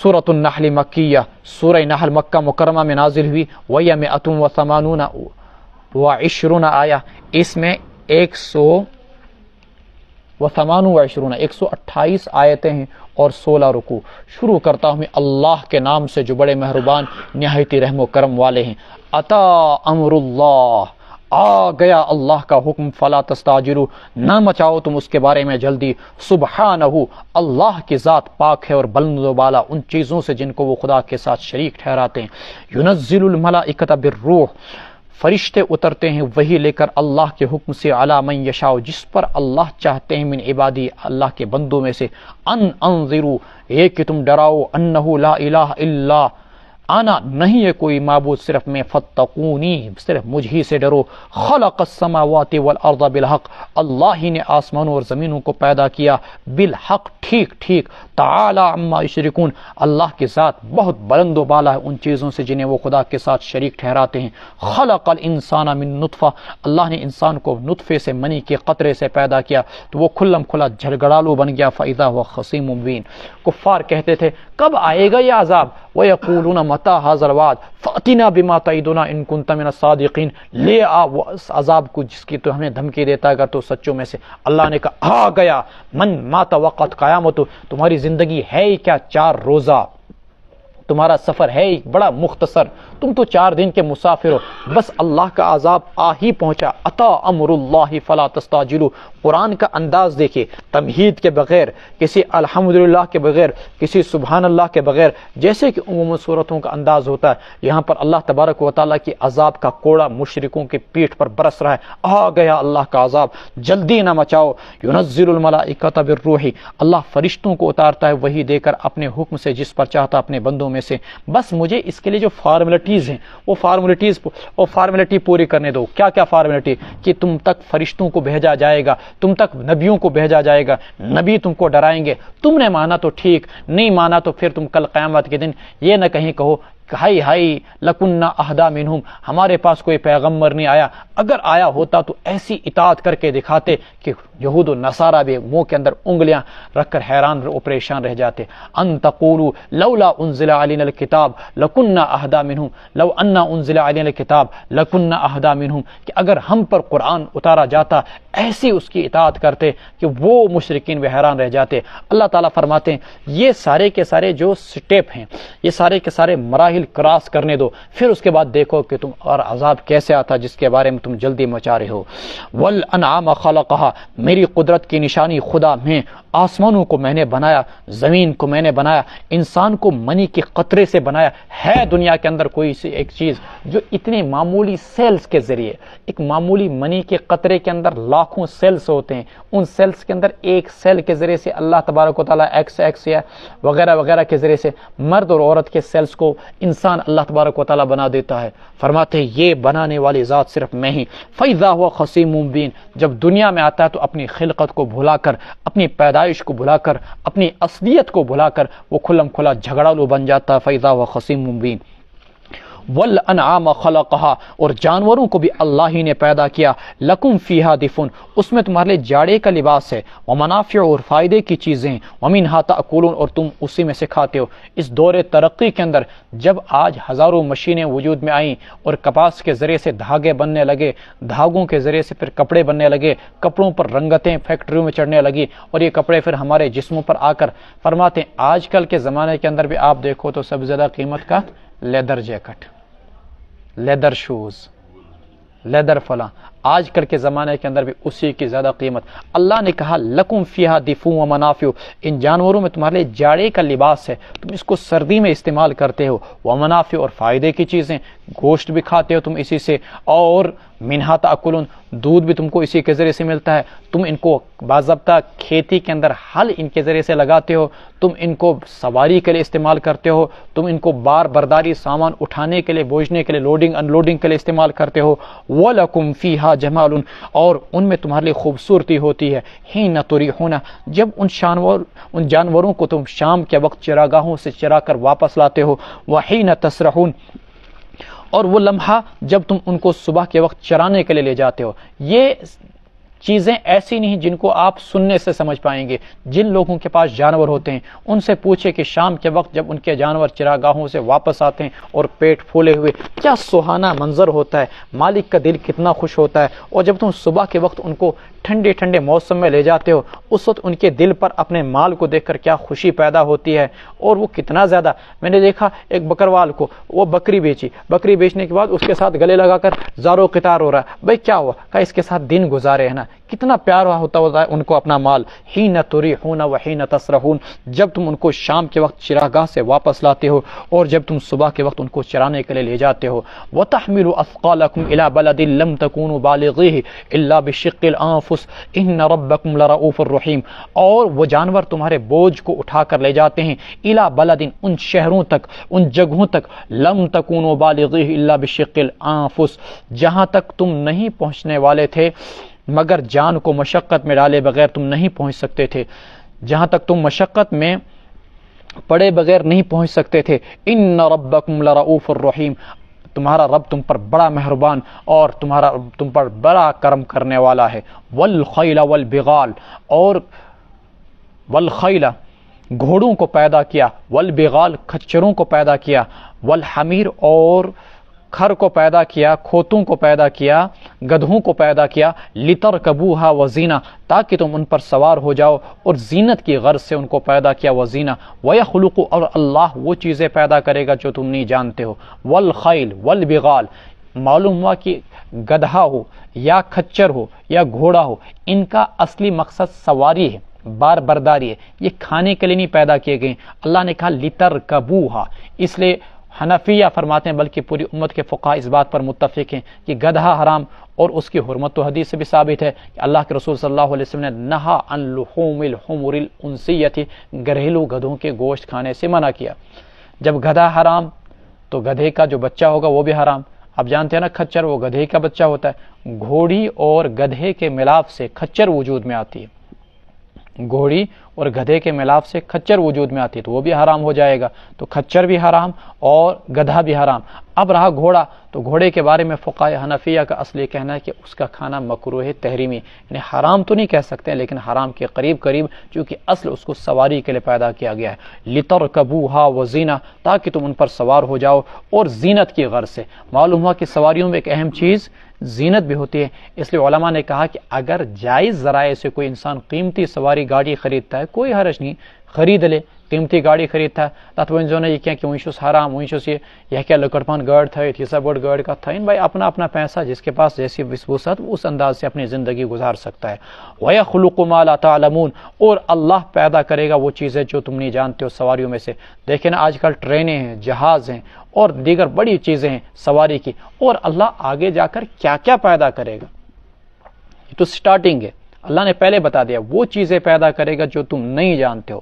سورۃ النحل مکیہ، سورہ نحل مکہ مکرمہ میں نازل ہوئی، وَيَ مِئَةٌ وَثَمَانُونَ وَعِشْرُونَ آیہ، اس میں 128 آیتیں ہیں اور 16 رکوع۔ شروع کرتا ہوں میں اللہ کے نام سے جو بڑے مہربان نہایت رحم و کرم والے ہیں۔ اتا امر اللہ، آ گیا اللہ کا حکم، فلا تستعجلوا، نہ مچاؤ تم اس کے بارے میں جلدی۔ سبحانہ، اللہ کی ذات پاک ہے اور بلند و بالا ان چیزوں سے جن کو وہ خدا کے ساتھ شریک ٹھہراتے ہیں۔ ينزل الملائکۃ بالروح، فرشتے اترتے ہیں وہی لے کر اللہ کے حکم سے، علی من یشاء، جس پر اللہ چاہتے ہیں، من عبادی، اللہ کے بندوں میں سے، انذروا، یہ کہ تم ڈراؤ، انہ لا الہ الا آنا، نہیں ہے کوئی معبود صرف میں، فتقونی، صرف مجھ ہی سے ڈرو۔ خلق السماوات والارض بالحق، اللہ ہی نے آسمانوں اور زمینوں کو پیدا کیا، بالحق، ٹھیک ٹھیک، تعالی عما یشرکون، اللہ کی ذات بہت بلند و بالا ہے ان چیزوں سے جنہیں وہ خدا کے ساتھ شریک ٹھہراتے ہیں۔ خلق الانسان من نطفہ، اللہ نے انسان کو نطفے سے، منی کے قطرے سے پیدا کیا تو وہ کھلم کھلا جھگڑالو بن گیا، فاذا هو خصیم مبین۔ کفار کہتے تھے کب آئے گا یہ عذاب، وَيَقُولُونَ مَتَىٰ هَٰذَا الْوَعْدُ فَأْتِنَا بِمَا تَعِدُنَا إِن كُنتَ مِنَ الصَّادِقِينَ، لے آ وہ عذاب کو جس کی تو ہمیں دھمکی دیتا اگر تو سچوں میں سے۔ اللہ نے کہا آ گیا، من مات وقت قیامت، تمہاری زندگی ہے ہی کیا 4 روزہ، تمہارا سفر ہے ہی بڑا مختصر، تم تو 4 دن کے مسافر ہو، بس اللہ کا عذاب آ ہی پہنچا۔ اتا امر اللہ فلا تستعجلوا، قرآن کا انداز دیکھیے، تمہید کے بغیر، کسی الحمدللہ کے بغیر، کسی سبحان اللہ کے بغیر، جیسے کہ عموم صورتوں کا انداز ہوتا ہے، یہاں پر اللہ تبارک و تعالیٰ کی عذاب کا کوڑا مشرکوں کی پیٹھ پر برس رہا ہے۔ آ گیا اللہ کا عذاب، جلدی نہ مچاؤ۔ ينزل الملائکۃ بالروح، اللہ فرشتوں کو اتارتا ہے وہی دے کر اپنے حکم سے جس پر چاہتا اپنے بندوں میں سے۔ بس مجھے اس کے لیے جو فارمیلٹیز ہیں وہ فارمیلٹی پوری کرنے دو۔ کیا کیا فارمیلٹی؟ کہ تم تک فرشتوں کو بھیجا جائے گا، تم تک نبیوں کو بھیجا جائے گا، نبی تم کو ڈرائیں گے، تم نے مانا تو ٹھیک، نہیں مانا تو پھر تم کل قیامت کے دن یہ نہ کہیں کہو ہائی ہائی لکننا اہدا منہم، ہمارے پاس کوئی پیغمبر نہیں آیا، اگر آیا ہوتا تو ایسی اطاعت کر کے دکھاتے کہ یہود و نصارہ بھی منہ کے اندر انگلیاں رکھ کر حیران و پریشان رہ جاتے۔ ان تقولوا لولا انزل علینا الکتاب لکننا اہدا منہم، لو انا انزل علینا الکتاب لکننا اہدا منہم، کہ اگر ہم پر قرآن اتارا جاتا ایسی اس کی اطاعت کرتے کہ وہ مشرکین بھی حیران رہ جاتے۔ اللہ تعالیٰ فرماتے ہیں یہ سارے کے سارے جو سٹیپ ہیں، یہ سارے کے سارے مراحل کراس کرنے دو، پھر اس کے بعد دیکھو کہ تم اور عذاب کیسے آتا جس کے بارے میں تم جلدی مچا رہے ہو۔ والانعام خلقها، میری قدرت کی نشانی خدا میں، آسمانوں کو میں نے بنایا، زمین کو میں نے بنایا، انسان کو منی کے قطرے سے بنایا۔ ہے دنیا کے اندر کوئی سی ایک چیز جو اتنے معمولی سیلز کے ذریعے، ایک معمولی منی کے قطرے کے اندر لاکھوں سیلز ہوتے ہیں، ان سیلز کے اندر ایک سیل کے ذریعے سے اللہ تبارک و تعالیٰ ایکس یا وغیرہ وغیرہ کے ذریعے سے مرد اور عورت کے سیلز کو انسان اللہ تبارک و تعالیٰ بنا دیتا ہے۔ فرماتے ہیں یہ بنانے والی ذات صرف میں ہی۔ فَإِذَا هُوَ خَصِيمٌ مُّبِينٌ، جب دنیا میں آتا ہے تو اپنی خلقت کو بھلا کر، اپنی پیدائش کو بھلا کر، اپنی اصلیت کو بھلا کر وہ کھلم کھلا جھگڑالو بن جاتا ہے۔ فَإِذَا هُوَ خَصِيمٌ مُّبِينٌ۔ والانعام خلقها، اور جانوروں کو بھی اللہ ہی نے پیدا کیا، لکم فیہا دفن، اس میں تمہارے لیے جاڑے کا لباس ہے، ومنافع، اور فائدے کی چیزیں ہیں، ومنہا تأکلون، اور تم اسی میں سے کھاتے ہو۔ اس دور ترقی کے اندر جب آج ہزاروں مشینیں وجود میں آئیں اور کپاس کے ذریعے سے دھاگے بننے لگے، دھاگوں کے ذریعے سے پھر کپڑے بننے لگے، کپڑوں پر رنگتیں فیکٹریوں میں چڑھنے لگی، اور یہ کپڑے پھر ہمارے جسموں پر آ کر فرماتے ہیں آج کل کے زمانے کے اندر بھی آپ دیکھو تو سب سے زیادہ قیمت کا leather jacket, leather shoes, leather فلاں، آج کل کے زمانے کے اندر بھی اسی کی زیادہ قیمت۔ اللہ نے کہا لکم فیہا دفء و منافع، ان جانوروں میں تمہارے لیے جاڑے کا لباس ہے، تم اس کو سردی میں استعمال کرتے ہو، و منافع، اور فائدے کی چیزیں، گوشت بھی کھاتے ہو تم اسی سے، اور منہا تأکلون، دودھ بھی تم کو اسی کے ذریعے سے ملتا ہے، تم ان کو باضابطہ کھیتی کے اندر حل ان کے ذریعے سے لگاتے ہو، تم ان کو سواری کے لیے استعمال کرتے ہو، تم ان کو بار برداری سامان اٹھانے کے لیے، بوجھنے کے لیے، لوڈنگ ان لوڈنگ کے لیے استعمال کرتے ہو۔ وَلَكُمْ فِيهَا جَمَالٌ، اور ان میں تمہارے لیے خوبصورتی ہوتی ہے، حِينَ تُرِيحُونَ، جب ان جانوروں کو تم شام کے وقت چراگاہوں سے چرا کر واپس لاتے ہو، وَحِينَ تَسْرَحُونَ، اور وہ لمحہ جب تم ان کو صبح کے وقت چرانے کے لیے لے جاتے ہو۔ یہ چیزیں ایسی نہیں جن کو آپ سننے سے سمجھ پائیں گے۔ جن لوگوں کے پاس جانور ہوتے ہیں ان سے پوچھے کہ شام کے وقت جب ان کے جانور چراگاہوں سے واپس آتے ہیں اور پیٹ پھولے ہوئے، کیا سہانا منظر ہوتا ہے، مالک کا دل کتنا خوش ہوتا ہے۔ اور جب تم صبح کے وقت ان کو ٹھنڈے ٹھنڈے موسم میں لے جاتے ہو، اس وقت ان کے دل پر اپنے مال کو دیکھ کر کیا خوشی پیدا ہوتی ہے، اور وہ کتنا زیادہ۔ میں نے دیکھا ایک بکروال کو، وہ بکری بیچی، بکری بیچنے کے بعد اس کے ساتھ گلے لگا کر زارو قطار ہو رہا ہے، بھائی کیا ہوا؟ کہا اس کے ساتھ دن گزارے ہیں نا، کتنا پیار ہوتا ہے ان کو اپنا مال۔ حین تریحون وحین تسرحون، جب تم ان کو شام کے وقت چراگاہ سے واپس لاتے ہو اور جب تم صبح کے وقت ان کو چرانے کے لیے لے جاتے ہو۔ وتحملوا اثقالکم الی بلد لم تکونوا بالغیہ الا بشق الانفس ان ربکم لرؤوف الرحیم، اور وہ جانور تمہارے بوجھ کو اٹھا کر لے جاتے ہیں الی بلد، ان شہروں تک، ان جگہوں تک، لم تکونوا بالغیہ الا بشق الانفس، جہاں تک تم نہیں پہنچنے والے تھے مگر جان کو مشقت میں ڈالے بغیر تم نہیں پہنچ سکتے تھے، جہاں تک تم مشقت میں پڑے بغیر نہیں پہنچ سکتے تھے۔ ان ربکم لرؤوف الرحیم، تمہارا رب تم پر بڑا مہربان اور تم پر بڑا کرم کرنے والا ہے۔ والخیل والبغال، اور والخیل گھوڑوں کو پیدا کیا، والبغال کھچروں کو پیدا کیا، والحمیر اور کھر کو پیدا کیا، کھوتوں کو پیدا کیا، گدھوں کو پیدا کیا، لترکبوہا وزینہ، تاکہ تم ان پر سوار ہو جاؤ اور زینت کی غرض سے ان کو پیدا کیا، وزینہ، ویخلق، اور اللہ وہ چیزیں پیدا کرے گا جو تم نہیں جانتے ہو۔ والخیل والبغال، معلوم ہوا کہ گدھا ہو یا کھچر ہو یا گھوڑا ہو، ان کا اصلی مقصد سواری ہے، بار برداری ہے، یہ کھانے کے لیے نہیں پیدا کیے گئے۔ اللہ نے کہا لترکبوہا، اس لیے حنفیہ فرماتے ہیں بلکہ پوری امت کے فقہاء اس بات پر متفق ہیں کہ گدھا حرام، اور اس کی حرمت تو حدیث سے بھی ثابت ہے کہ اللہ کے رسول صلی اللہ علیہ وسلم نے نہا عن لحوم الحمر الانسیۃ، گھریلو گدھوں کے گوشت کھانے سے منع کیا۔ جب گدھا حرام تو گدھے کا جو بچہ ہوگا وہ بھی حرام۔ آپ جانتے ہیں نا کھچر وہ گدھے کا بچہ ہوتا ہے، گھوڑی اور گدھے کے ملاپ سے کھچر وجود میں آتی ہے، گھوڑی اور گدھے کے ملاپ سے کھچر وجود میں آتی ہے تو وہ بھی حرام ہو جائے گا، تو کھچر بھی حرام اور گدھا بھی حرام۔ اب رہا گھوڑا، تو گھوڑے کے بارے میں فقہاء حنفیہ کا اصلی کہنا ہے کہ اس کا کھانا مکروہ تحریمی، یعنی حرام تو نہیں کہہ سکتے لیکن حرام کے قریب قریب، چونکہ اصل اس کو سواری کے لیے پیدا کیا گیا ہے۔ لترکبوہا وزینہ، تاکہ تم ان پر سوار ہو جاؤ اور زینت کی غرض سے۔ معلوم ہوا کہ سواریوں میں ایک اہم چیز زینت بھی ہوتی ہے، اس لیے علماء نے کہا کہ اگر جائز ذرائع سے کوئی انسان قیمتی سواری گاڑی خریدتا ہے کوئی حرج نہیں، خرید لے، قیمتی گاڑی خریدتا ہے تات وۄنۍ یہ کہ وٕنۍ حرام وٕنۍ یہ کیا لۄکٕٹپن گاڑ تھٲیِتھ ییٖژاہ بٔڑ گاڑ کتھ تھاوٕنۍ، بھائی اپنا اپنا پیسہ، جس کے پاس جیسی وسعت اس انداز سے اپنی زندگی گزار سکتا ہے۔ وَيَخْلُقُ مَا لَا تَعْلَمُونَ، اور اللہ پیدا کرے گا وہ چیزیں جو تم نہیں جانتے ہو سواریوں میں سے۔ دیکھیں نا آج کل ٹرینیں ہیں، جہاز ہیں اور دیگر بڑی چیزیں ہیں سواری کی، اور اللہ آگے جا کر کیا کیا پیدا کرے گا، یہ تو سٹارٹنگ ہے۔ اللہ نے پہلے بتا دیا وہ چیزیں پیدا کرے گا جو تم نہیں جانتے ہو،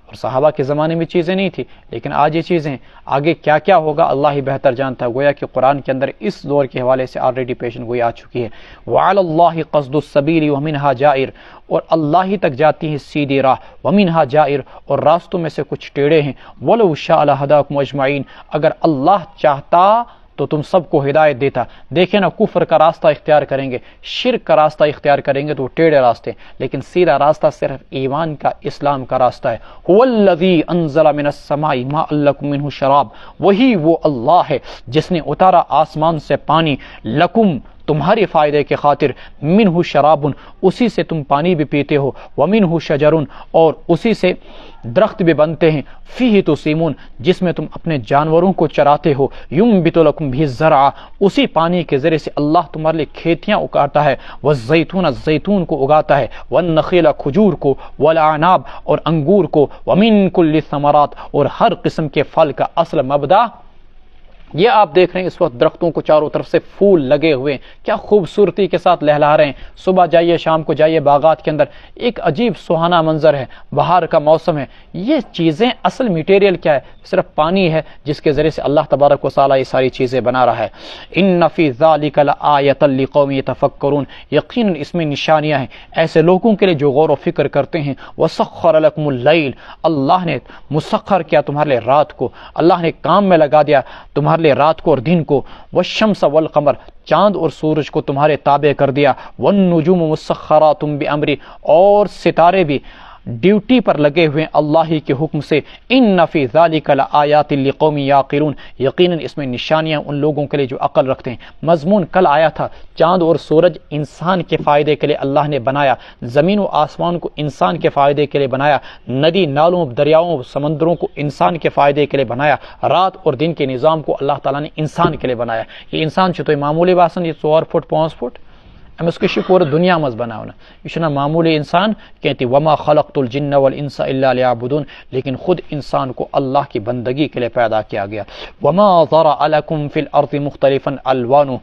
اور صحابہ کے زمانے میں چیزیں نہیں تھی لیکن آج یہ چیزیں، آگے کیا کیا ہوگا اللہ ہی بہتر جانتا ہے۔ گویا کہ قرآن کے اندر اس دور کے حوالے سے آلریڈی پیشن گوئی آ چکی ہے۔ وَعَلَى اللَّهِ قَصْدُ السَّبِيلِ وَمِنْهَا جَائِرٌ، اور اللہ ہی تک جاتی ہے سیدھی راہ، وَمِنْهَا جَائِرٌ، اور راستوں میں سے کچھ ٹیڑے ہیں۔ وَلَوْ شَاءَ لَهَدَاكُمْ أَجْمَعِينَ، اگر اللہ چاہتا تو تم سب کو ہدایت دیتا۔ دیکھیں نا کفر کا راستہ اختیار کریں گے، شرک کا راستہ اختیار کریں گے تو وہ ٹیڑھے راستے، لیکن سیدھا راستہ صرف ایمان کا، اسلام کا راستہ ہے۔ هو الذی انزل من السماء ماء لکم منہ شراب، وہی وہ اللہ ہے جس نے اتارا آسمان سے پانی، لکم تمہارے فائدے کے خاطر، منہ شراب اسی سے تم پانی بھی پیتے ہو، ومنہ شجر اور اسی سے درخت بھی بنتے ہیں، فیہ تسیمون جس میں تم اپنے جانوروں کو چراتے ہو، ینبت لکم بھی الزرع اسی پانی کے ذریعے سے اللہ تمہارے لیے کھیتیاں اگاتا ہے، والزیتون زیتون کو اگاتا ہے، والنخیل کھجور کو، والاعناب اور انگور کو، ومن کل الثمرات اور ہر قسم کے پھل کا اصل مبدا یہ آپ دیکھ رہے ہیں اس وقت درختوں کو چاروں طرف سے پھول لگے ہوئے، کیا خوبصورتی کے ساتھ لہلا رہے ہیں۔ صبح جائیے شام کو جائیے باغات کے اندر، ایک عجیب سہانا منظر ہے، بہار کا موسم ہے۔ یہ چیزیں اصل میٹیریل کیا ہے؟ صرف پانی ہے جس کے ذریعے سے اللہ تبارک و تعالیٰ یہ ساری چیزیں بنا رہا ہے۔ ان فی ذلک لآیۃ لقوم یتفکرون، یقیناً اس میں نشانیاں ہیں ایسے لوگوں کے لیے جو غور و فکر کرتے ہیں۔ وسخر لکم اللیل، اللہ نے مسخر کیا تمہارے لیے رات کو، اللہ نے کام میں لگا دیا تمہارے لیے رات کو اور دن کو، والشمس والقمر چاند اور سورج کو تمہارے تابع کر دیا، والنجوم مسخرات بامری اور ستارے بھی ڈیوٹی پر لگے ہوئے اللہ ہی کے حکم سے، ان فی ذلک لآیات لقوم یعقلون یقیناً اس میں نشانیاں ان لوگوں کے لیے جو عقل رکھتے ہیں۔ مضمون کل آیا تھا، چاند اور سورج انسان کے فائدے کے لیے اللہ نے بنایا، زمین و آسمان کو انسان کے فائدے کے لیے بنایا، ندی نالوں دریاؤں سمندروں کو انسان کے فائدے کے لیے بنایا، رات اور دن کے نظام کو اللہ تعالیٰ نے انسان کے لیے بنایا۔ یہ انسان چھو معمولی باسن یہ 4 فٹ 5 فٹ امس کش پورے دنیا مز بناونا، یہ معمولی انسان کہتی وما خلقت الجن والانس الا لیعبدون، لیکن خود انسان کو اللہ کی بندگی کے لیے پیدا کیا گیا۔ وما ذرأ لکم فی الارض مختلفا الوانہ،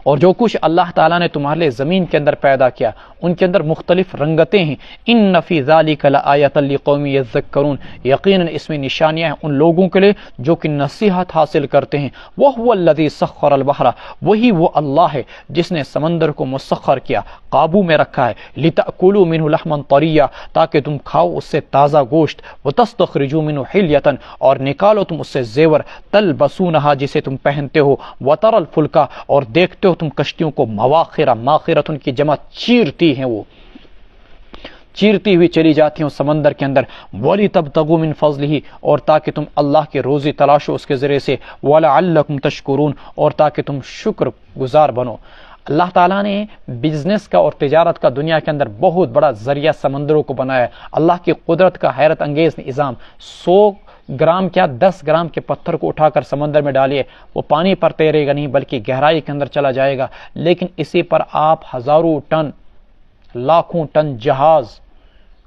اور جو کچھ اللہ تعالیٰ نے تمہارے لیے زمین کے اندر پیدا کیا ان کے اندر مختلف رنگتیں ہیں۔ ان فی ذلک لآیۃ لقوم یذکرون یقیناً اس میں نشانیاں ہیں ان لوگوں کے لیے جو کہ نصیحت حاصل کرتے ہیں۔ وہو الذی سخر البحر، وہی وہ اللہ ہے جس نے سمندر کو مسخر کیا، قابو میں رکھا ہے، لتأکلوا منہ لحما طریا تاکہ تم کھاؤ اس سے تازہ گوشت، وتستخرجوا منہ حلیۃ اور نکالو تم اس سے زیور، تلبسونہا جسے تم پہنتے ہو، وتری الفلک اور دیکھتے ہو تم کشتیوں کو، مواخر ماخرۃ کی جمع چیرتی ہیں، وہ چیرتی ہوئی چلی جاتی ہیں سمندر کے اندر، وَلِتَبْتَغُوا مِنْ فَضْلِهِ اور تاکہ تم اللہ کی روزی تلاشو اس کے ذریعے سے، وَلَعَلَّكُمْ تَشْكُرُونَ اور تاکہ تم شکر گزار بنو۔ اللہ تعالیٰ نے بزنس کا اور تجارت کا دنیا کے اندر بہت بڑا ذریعہ سمندروں کو بنایا ہے۔ اللہ کی قدرت کا حیرت انگیز نظام، 100 گرام کیا 10 گرام کے پتھر کو اٹھا کر سمندر میں ڈالیے، وہ پانی پر تیرے گا نہیں بلکہ گہرائی کے اندر چلا جائے گا، لیکن اسی پر آپ ہزاروں ٹن لاکھوں ٹن جہاز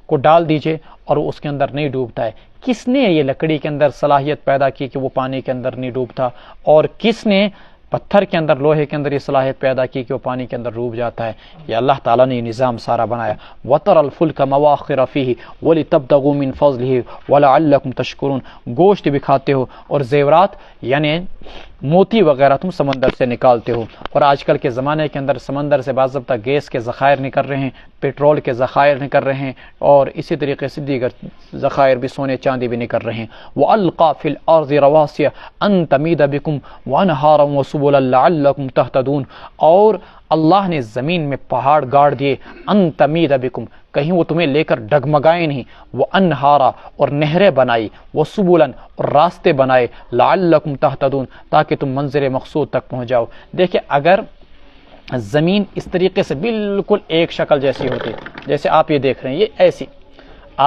کو ڈال دیجئے اور وہ اس کے اندر نہیں ڈوبتا ہے۔ کس نے یہ لکڑی کے اندر صلاحیت پیدا کی کہ وہ پانی کے اندر نہیں ڈوبتا، اور کس نے پتھر کے اندر لوہے کے اندر یہ صلاحیت پیدا کی کہ وہ پانی کے اندر ڈوب جاتا ہے؟ یہ اللہ تعالیٰ نے یہ نظام سارا بنایا۔ وَتَرَى الْفُلْكَ مَوَاخِرَ فِيهِ وَلِتَبْتَغُوا مِنْ فَضْلِهِ وَلَعَلَّكُمْ تَشْكُرُونَ گوشت بھی کھاتے ہو اور زیورات یعنی موتی وغیرہ تم سمندر سے نکالتے ہو، اور آج کل کے زمانے کے اندر سمندر سے باضابطہ گیس کے ذخائر نکل رہے ہیں، پیٹرول کے ذخائر نکل رہے ہیں، اور اسی طریقے سے دیگر ذخائر بھی سونے چاندی بھی نکل رہے ہیں۔ وَأَلْقَى فِي الْأَرْضِ رَوَاسِيَ أَن تَمِيدَ بِكُمْ وَأَنْهَارًا وَسُبُلًا لَعَلَّكُمْ تَهْتَدُونَ اور اللہ نے زمین میں پہاڑ گاڑ دیے، ان تمید بکم کہیں وہ تمہیں لے کر ڈگمگائے نہیں، وہ انہارا اور نہریں بنائی، وہ سبولن اور راستے بنائے، لعلکم تہتدون تاکہ تم منزل مقصود تک پہنچ جاؤ۔ دیکھیں اگر زمین اس طریقے سے بالکل ایک شکل جیسی ہوتی، جیسے آپ یہ دیکھ رہے ہیں، یہ ایسی،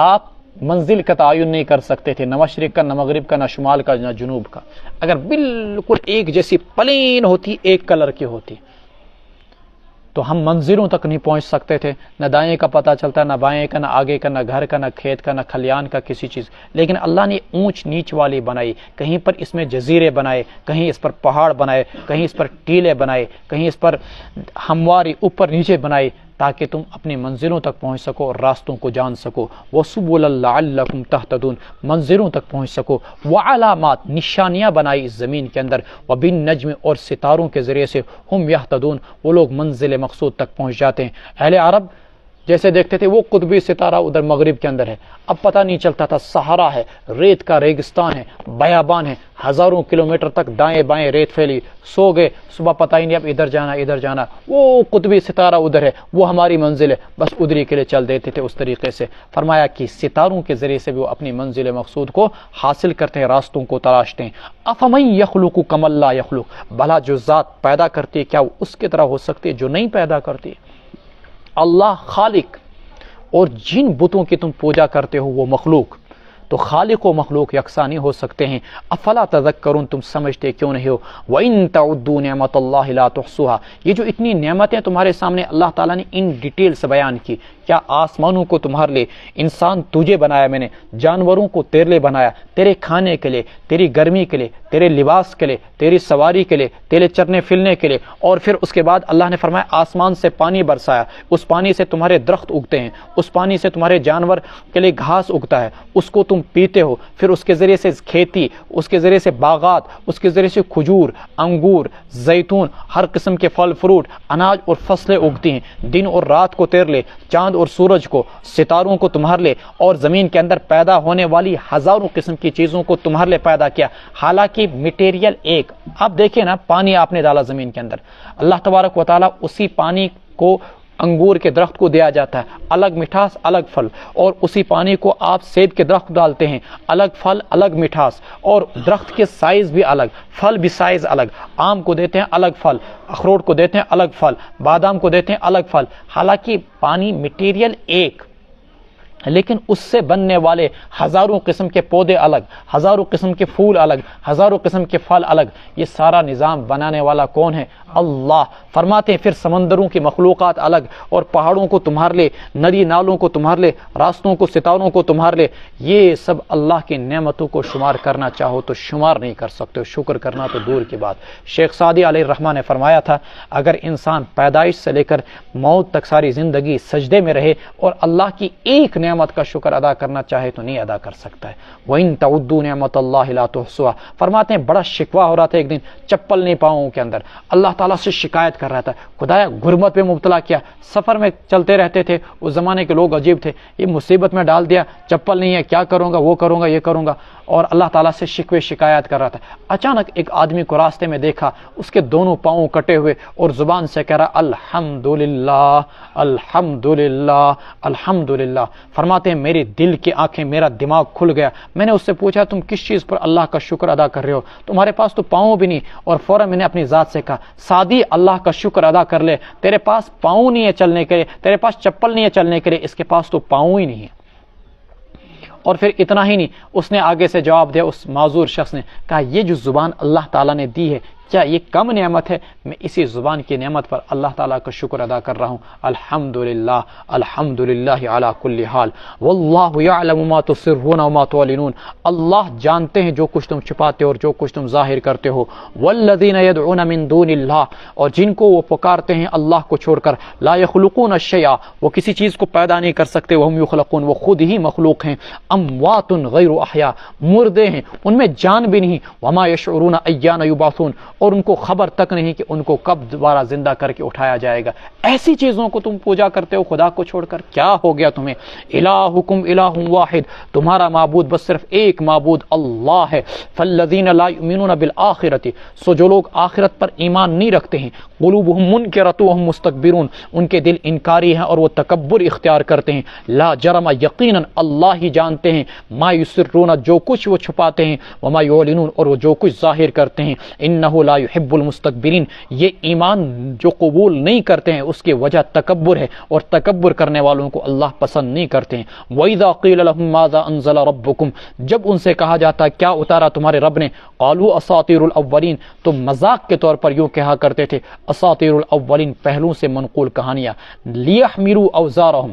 آپ منزل کا تعین نہیں کر سکتے تھے، نہ مشرق کا نہ مغرب کا نہ شمال کا نہ جنوب کا۔ اگر بالکل ایک جیسی پلین ہوتی، ایک کلر کی ہوتی، تو ہم منزلوں تک نہیں پہنچ سکتے تھے، نہ دائیں کا پتہ چلتا، نہ بائیں کا، نہ آگے کا، نہ گھر کا، نہ کھیت کا، نہ کھلیان کا، کسی چیز۔ لیکن اللہ نے اونچ نیچ والی بنائی، کہیں پر اس میں جزیرے بنائے، کہیں اس پر پہاڑ بنائے، کہیں اس پر ٹیلے بنائے، کہیں اس پر ہمواری اوپر نیچے بنائے، تاکہ تم اپنی منزلوں تک پہنچ سکو اور راستوں کو جان سکو۔ وَسُبُلًا لَعَلَّكُمْ تَهْتَدُونَ منزلوں تک پہنچ سکو۔ وَعَلَامَات نشانیاں بنائی اس زمین کے اندر، وَبِالنَّجْمِ اور ستاروں کے ذریعے سے ہم یہتدون وہ لوگ منزل مقصود تک پہنچ جاتے ہیں۔ اہل عرب جیسے دیکھتے تھے وہ قطبی ستارہ ادھر مغرب کے اندر ہے، اب پتہ نہیں چلتا تھا، صحرا ہے، ریت کا ریگستان ہے، بیابان ہے، ہزاروں کلومیٹر تک دائیں بائیں ریت پھیلی، سو گئے صبح پتہ ہی نہیں اب ادھر جانا ادھر جانا، وہ قطبی ستارہ ادھر ہے، وہ ہماری منزل ہے، بس ادھری کے لیے چل دیتے تھے اس طریقے سے۔ فرمایا کہ ستاروں کے ذریعے سے بھی وہ اپنی منزل مقصود کو حاصل کرتے ہیں، راستوں کو تلاشتے ہیں۔ افمن یخلق کما لا یخلق بھلا جو ذات پیدا کرتی ہے کیا وہ اس کی طرح ہو سکتی ہے جو نہیں پیدا کرتی؟ اللہ خالق، اور جن بتوں کی تم پوجا کرتے ہو وہ مخلوق، تو خالق و مخلوق یکساں نہیں ہو سکتے ہیں۔ افلا تذکرون تم سمجھتے کیوں نہیں ہو؟ وَإِن تَعُدُّوا نِعْمَةَ اللَّهِ لَا تُحْصُوهَا یہ جو اتنی نعمتیں تمہارے سامنے اللہ تعالیٰ نے ان ڈیٹیل سے بیان کی، کیا آسمانوں کو تمہارے لیے، انسان تجھے بنایا میں نے، جانوروں کو تیرے لیے بنایا، تیرے کھانے کے لیے، تیری گرمی کے لیے، تیرے لباس کے لیے، تیری سواری کے لیے، تیرے چرنے پھرنے کے لیے، اور پھر اس کے بعد اللہ نے فرمایا آسمان سے پانی برسایا، اس پانی سے تمہارے درخت اگتے ہیں، اس پانی سے تمہارے جانور کے لیے گھاس اگتا ہے، اس کو تم پیتے ہو، پھر اس کے ذریعے سے کھیتی، اس کے ذریعے سے باغات، اس کے ذریعے سے کھجور، انگور، زیتون، ہر قسم کے پھل فروٹ، اناج اور فصلیں اگتی ہیں۔ دن اور رات کو تیر لے، چاند چاند اور سورج کو، ستاروں کو تمہارے لیے اور زمین کے اندر پیدا ہونے والی ہزاروں قسم کی چیزوں کو تمہارے لیے پیدا کیا، حالانکہ مٹیریل ایک۔ آپ دیکھیں نا، پانی آپ نے ڈالا زمین کے اندر، اللہ تبارک و تعالیٰ اسی پانی کو انگور کے درخت کو دیا جاتا ہے، الگ مٹھاس الگ پھل، اور اسی پانی کو آپ سیب کے درخت ڈالتے ہیں، الگ پھل الگ مٹھاس، اور درخت کے سائز بھی الگ، پھل بھی سائز الگ، آم کو دیتے ہیں الگ پھل، اخروٹ کو دیتے ہیں الگ پھل، بادام کو دیتے ہیں الگ پھل، حالانکہ پانی مٹیریل ایک، لیکن اس سے بننے والے ہزاروں قسم کے پودے الگ، ہزاروں قسم کے پھول الگ، ہزاروں قسم کے پھل الگ۔ یہ سارا نظام بنانے والا کون ہے؟ اللہ۔ فرماتے ہیں پھر سمندروں کی مخلوقات الگ، اور پہاڑوں کو تمہارے لیے، ندی نالوں کو تمہارے لیے، راستوں کو، ستاروں کو تمہارے لیے۔ یہ سب اللہ کی نعمتوں کو شمار کرنا چاہو تو شمار نہیں کر سکتے ہو، شکر کرنا تو دور کی بات۔ شیخ سعدی علیہ الرحمٰ نے فرمایا تھا، اگر انسان پیدائش سے لے کر موت تک ساری زندگی سجدے میں رہے اور اللہ کی ایک نعمت کا شکر ادا کرنا چاہے تو نہیں ادا کر سکتا ہے۔ وَإِن تَعُدُّوا نِعْمَةَ اللَّهِ لَا تُحْصُوهَا۔ فرماتے ہیں بڑا شکوہ ہو رہا تھا ایک دن، چپل نہیں پاؤں کے اندر، اللہ تعالیٰ سے شکایت کر رہا تھا، خدایا غربت میں مبتلا کیا، سفر میں چلتے رہتے تھے، اس زمانے کے لوگ عجیب تھے، یہ مصیبت میں ڈال دیا، چپل نہیں ہے، کیا کروں گا، وہ کروں گا، یہ کروں گا، اور اللہ تعالیٰ سے شکوے شکایت کر رہا تھا۔ اچانک ایک آدمی کو راستے میں دیکھا، اس کے دونوں پاؤں کٹے ہوئے اور زبان سے کہہ رہا الحمدللہ الحمدللہ الحمدللہ۔ فرماتے ہیں میری دل کی آنکھیں، میرا دماغ کھل گیا۔ میں نے اس سے پوچھا تم کس چیز پر اللہ کا شکر ادا کر رہے ہو؟ تمہارے پاس تو پاؤں بھی نہیں۔ اور فوراً میں نے اپنی ذات سے کہا سعدی اللہ کا شکر ادا کر لے، تیرے پاس پاؤں نہیں ہے چلنے کے لیے، تیرے پاس چپل نہیں ہے چلنے کے لیے، اس کے پاس تو پاؤں ہی نہیں ہے۔ اور پھر اتنا ہی نہیں، اس نے آگے سے جواب دیا، اس معذور شخص نے کہا یہ جو زبان اللہ تعالیٰ نے دی ہے کیا یہ کم نعمت ہے؟ میں اسی زبان کی نعمت پر اللہ تعالیٰ کا شکر ادا کر رہا ہوں۔ الحمدللہ الحمدللہ علی کل حال واللہ یعلم ما تسرون وما تعلنون۔ اللہ جانتے ہیں جو کچھ تم چھپاتے ہو اور جو کچھ تم ظاہر کرتے ہو۔ والذین یدعون من دون اللہ، اور جن کو وہ پکارتے ہیں اللہ کو چھوڑ کر، لا یخلقون شیئا، وہ کسی چیز کو پیدا نہیں کر سکتے، وہم یخلقون، وہ خود ہی مخلوق ہیں، اموات غیر احیاء، مردے ہیں، ان میں جان بھی نہیں، وما یشعرون ایان یبعثون، اور ان کو خبر تک نہیں کہ ان کو کب دوبارہ زندہ کر کے اٹھایا جائے گا۔ ایسی چیزوں کو تم پوجا کرتے ہو خدا کو چھوڑ کر، کیا ہو گیا تمہیں؟ الہکم الہ واحد، تمہارا معبود بس صرف ایک معبود اللہ ہے۔ فالذین لا یؤمنون بالآخرۃ، سو جو لوگ آخرت پر ایمان نہیں رکھتے ہیں، قلوبہم منکرۃ وہم مستکبرون، ان کے دل انکاری ہیں اور وہ تکبر اختیار کرتے ہیں۔ لا جرم، یقیناً اللہ ہی جانتے ہیں، ما یسرون، جو کچھ وہ چھپاتے ہیں، وما یعلنون، اور وہ جو کچھ ظاہر کرتے ہیں۔ انہ لا يحب المستكبرین، یہ ایمان جو قبول نہیں کرتے ہیں اس کی وجہ تکبر ہے، اور تکبر کرنے والوں کو اللہ پسند نہیں کرتے ہیں۔ وَإِذَا قِيلَ لَهُم مَاذَا أَنزَلَ رَبُّكُمْ، جب ان سے کہا جاتا کیا اتارا تمہارے رب نے، قالوا اساطیر الاولین، تو مذاق کے طور پر یوں کہا کرتے تھے اساطیر الاولین، پہلوں سے منقول کہانیاں۔ لیحملوا اوزارہم،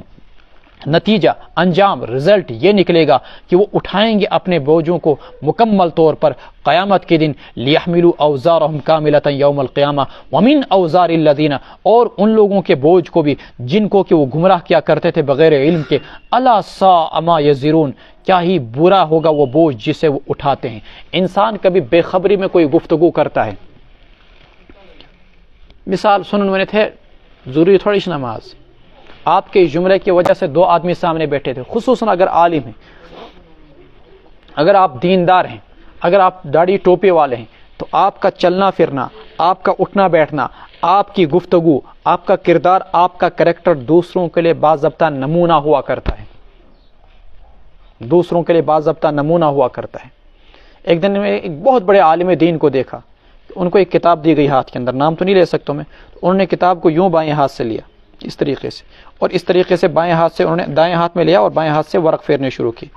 نتیجہ، انجام، رزلٹ یہ نکلے گا کہ وہ اٹھائیں گے اپنے بوجھوں کو مکمل طور پر قیامت کے دن۔ لیحملوا اوزارہم کاملۃ یوم القیامہ ومن اوزار الذین، اور ان لوگوں کے بوجھ کو بھی جن کو کہ وہ گمراہ کیا کرتے تھے بغیر علم کے۔ الا ساء ما یزرون، کیا ہی برا ہوگا وہ بوجھ جسے وہ اٹھاتے ہیں۔ انسان کبھی بے خبری میں کوئی گفتگو کرتا ہے، مثال سنن میں تھے ضروری تھوڑی سی نماز، آپ کے جملے کی وجہ سے دو آدمی سامنے بیٹھے تھے، خصوصاً اگر عالم ہیں، اگر آپ دیندار ہیں، اگر آپ داڑھی ٹوپی والے ہیں، تو آپ کا چلنا پھرنا، آپ کا اٹھنا بیٹھنا، آپ کی گفتگو، آپ کا کردار، آپ کا کریکٹر دوسروں کے لیے باضابطہ نمونہ ہوا کرتا ہے، دوسروں کے لیے باضابطہ نمونہ ہوا کرتا ہے۔ ایک دن میں ایک بہت بڑے عالم دین کو دیکھا، ان کو ایک کتاب دی گئی ہاتھ کے اندر، نام تو نہیں لے سکتا میں، انہوں نے کتاب کو یوں بائیں ہاتھ سے لیا اس طریقے سے، اور اس طریقے سے بائیں ہاتھ سے انہوں نے دائیں ہاتھ میں لیا اور بائیں ہاتھ سے ورق پھیرنے شروع کی۔